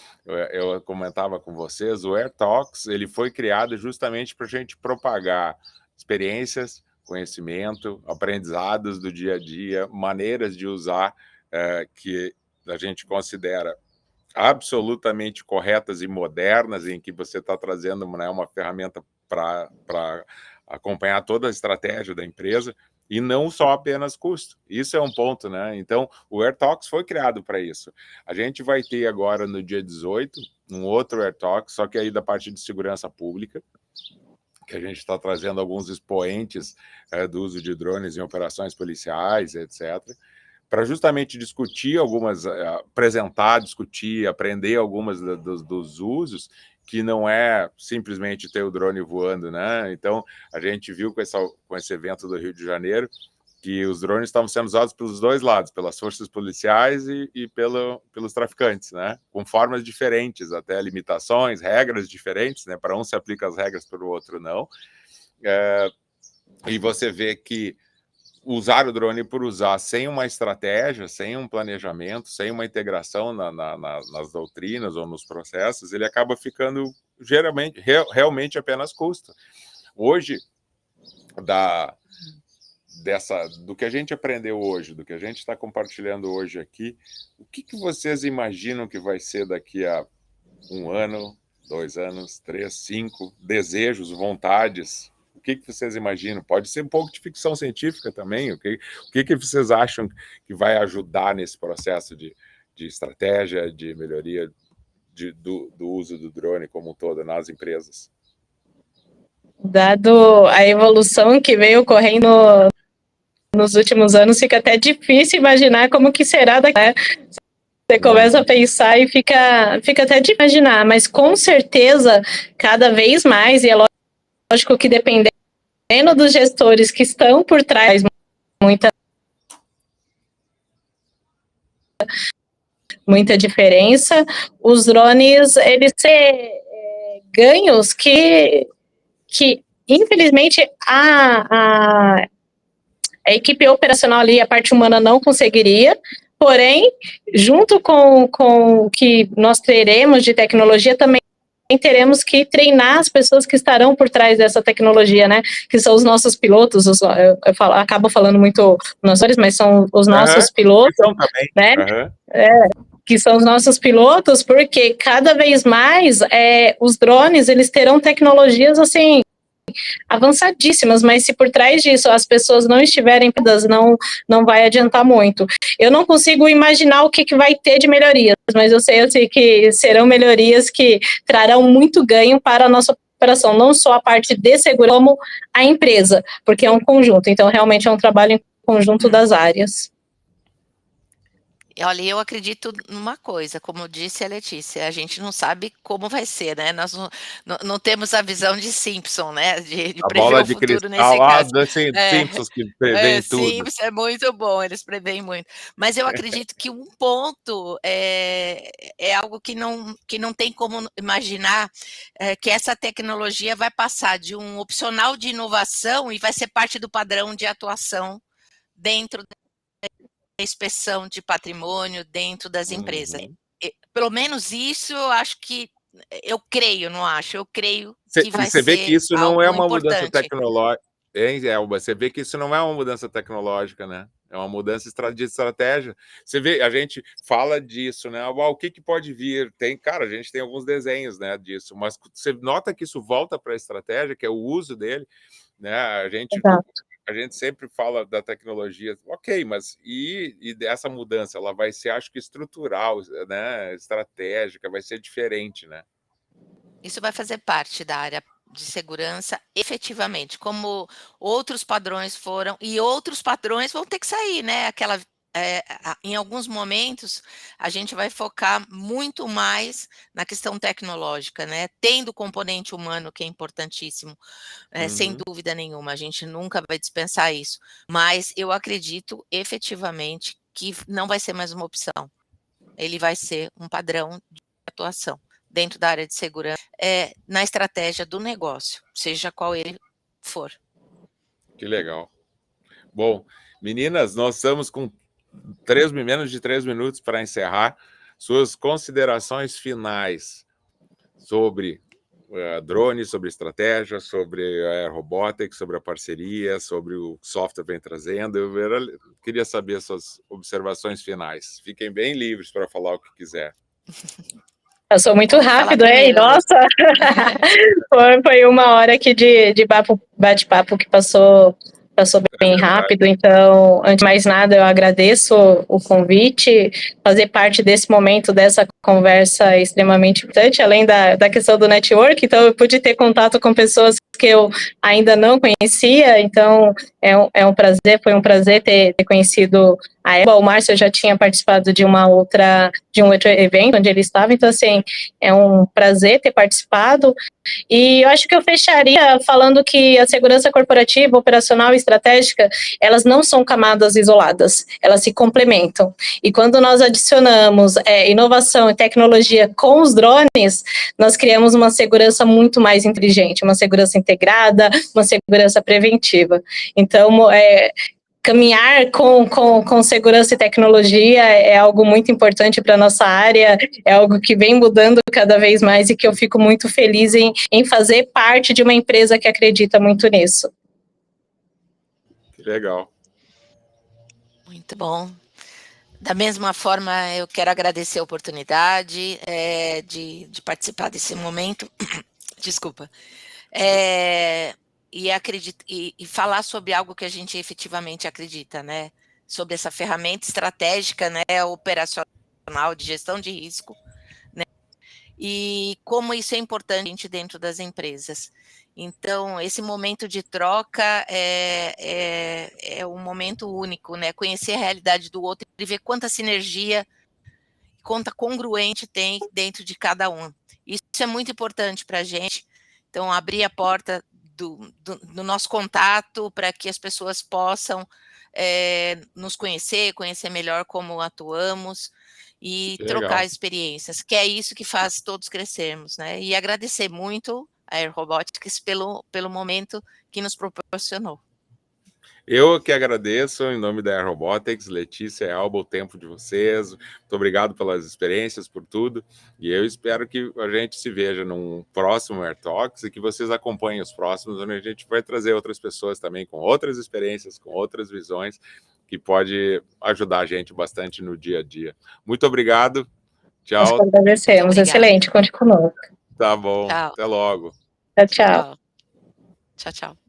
eu comentava com vocês, o AirTalks, ele foi criado justamente para a gente propagar experiências, conhecimento, aprendizados do dia a dia, maneiras de usar que a gente considera absolutamente corretas e modernas, em que você está trazendo, né, uma ferramenta para acompanhar toda a estratégia da empresa, e não só apenas custo. Isso é um ponto, né? Então, o AirTalks foi criado para isso. A gente vai ter agora, no dia 18, um outro AirTalks, só que aí da parte de segurança pública, que a gente está trazendo alguns expoentes do uso de drones em operações policiais, etc., para justamente discutir algumas, apresentar, discutir, aprender algumas dos usos, que não é simplesmente ter o drone voando, né? Então, a gente viu com esse evento do Rio de Janeiro que os drones estavam sendo usados pelos dois lados, pelas forças policiais e pelos traficantes, né? Com formas diferentes, até limitações, regras diferentes, né? Para um se aplica as regras, para o outro não. E você vê que usar o drone por usar sem uma estratégia, sem um planejamento, sem uma integração nas doutrinas ou nos processos, ele acaba ficando realmente apenas custo. Hoje, do que a gente aprendeu hoje, do que a gente está compartilhando hoje aqui, o que vocês imaginam que vai ser daqui a 1 ano, 2 anos, 3, 5, desejos, vontades? O que vocês imaginam? Pode ser um pouco de ficção científica também. O que vocês acham que vai ajudar nesse processo de estratégia, de melhoria do uso do drone como um todo nas empresas? Dado a evolução que veio ocorrendo nos últimos anos, fica até difícil imaginar como que será daqui, né? Você começa a pensar e fica até de imaginar, mas com certeza, cada vez mais, e é lógico que dependendo dos gestores que estão por trás, muita diferença, os drones, eles têm ganhos que infelizmente, a equipe operacional ali, a parte humana não conseguiria, porém, junto com o que nós teremos de tecnologia, também teremos que treinar as pessoas que estarão por trás dessa tecnologia, né? Que são os nossos pilotos, acabo falando muito nossos, mas são os nossos pilotos, também. né? Que são os nossos pilotos, porque cada vez mais os drones, eles terão tecnologias, assim, avançadíssimas, mas se por trás disso as pessoas não estiverem, não vai adiantar muito. Eu não consigo imaginar o que vai ter de melhorias, mas eu sei assim, que serão melhorias que trarão muito ganho para a nossa operação, não só a parte de segurança, como a empresa, porque é um conjunto, então realmente é um trabalho em conjunto das áreas. Olha, eu acredito numa coisa, como disse a Letícia, a gente não sabe como vai ser, né? Nós não temos a visão de Simpson, né? De A prever bola o de futuro nesse cristal, caso. Simpsons que prevêem tudo. Simpsons é muito bom, eles preveem muito. Mas eu acredito que um ponto é algo que não tem como imaginar, que essa tecnologia vai passar de um opcional de inovação e vai ser parte do padrão de atuação dentro inspeção de patrimônio dentro das empresas. Pelo menos isso eu acho que, eu creio, não acho, eu creio que vai ser. Você vê que isso não é uma mudança importante. tecnológica, hein, Elba? Você vê que isso não é uma mudança tecnológica, né? É uma mudança de estratégia. Você vê, a gente fala disso, né? O que pode vir? Cara, a gente tem alguns desenhos, né, disso, mas você nota que isso volta para a estratégia, que é o uso dele, né? A gente sempre fala da tecnologia, ok, mas e dessa mudança? Ela vai ser, acho que, estrutural, né? Estratégica, vai ser diferente, né? Isso vai fazer parte da área de segurança, efetivamente, como outros padrões foram, e outros padrões vão ter que sair, né? Em alguns momentos, a gente vai focar muito mais na questão tecnológica, né? Tendo o componente humano, que é importantíssimo, sem dúvida nenhuma, a gente nunca vai dispensar isso. Mas eu acredito efetivamente que não vai ser mais uma opção. Ele vai ser um padrão de atuação dentro da área de segurança, na estratégia do negócio, seja qual ele for. Que legal. Bom, meninas, nós estamos com menos de 3 minutos para encerrar. Suas considerações finais sobre drones, sobre estratégia, sobre a robotics, sobre a parceria, sobre o software vem trazendo. Eu queria saber suas observações finais. Fiquem bem livres para falar o que quiser. Eu sou muito rápido, primeiro, nossa! Foi uma hora aqui de bate-papo que passou bem rápido, então, antes de mais nada, eu agradeço o convite, fazer parte desse momento, dessa conversa extremamente importante, além da questão do network, então eu pude ter contato com pessoas que eu ainda não conhecia, então foi um prazer ter conhecido a Elba. O Márcio já tinha participado de um outro evento onde ele estava, então assim, é um prazer ter participado. E eu acho que eu fecharia falando que a segurança corporativa, operacional e estratégica, elas não são camadas isoladas, elas se complementam. E quando nós adicionamos inovação e tecnologia com os drones, nós criamos uma segurança muito mais inteligente, uma segurança integrada, uma segurança preventiva. Então, caminhar com segurança e tecnologia é algo muito importante para a nossa área, é algo que vem mudando cada vez mais e que eu fico muito feliz em fazer parte de uma empresa que acredita muito nisso. Que legal. Muito bom. Da mesma forma, eu quero agradecer a oportunidade de participar desse momento. Desculpa. E falar sobre algo que a gente efetivamente acredita, né? Sobre essa ferramenta estratégica, né, operacional de gestão de risco, né? e como isso é importante dentro das empresas. Então, esse momento de troca é um momento único, né? Conhecer a realidade do outro e ver quanta sinergia, quanta congruente tem dentro de cada um. Isso é muito importante para a gente. Então, abrir a porta do nosso contato para que as pessoas possam nos conhecer melhor como atuamos e trocar experiências, que é isso que faz todos crescermos, né? E agradecer muito a Air Robotics pelo momento que nos proporcionou. Eu que agradeço, em nome da Air Robotics, Letícia e Alba, o tempo de vocês. Muito obrigado pelas experiências, por tudo. E eu espero que a gente se veja num próximo Air Talks e que vocês acompanhem os próximos, onde a gente vai trazer outras pessoas também com outras experiências, com outras visões, que pode ajudar a gente bastante no dia a dia. Muito obrigado. Tchau. Nós agradecemos. Excelente, conte conosco. Tá bom. Tchau. Até logo. Tchau, tchau. Tchau, tchau.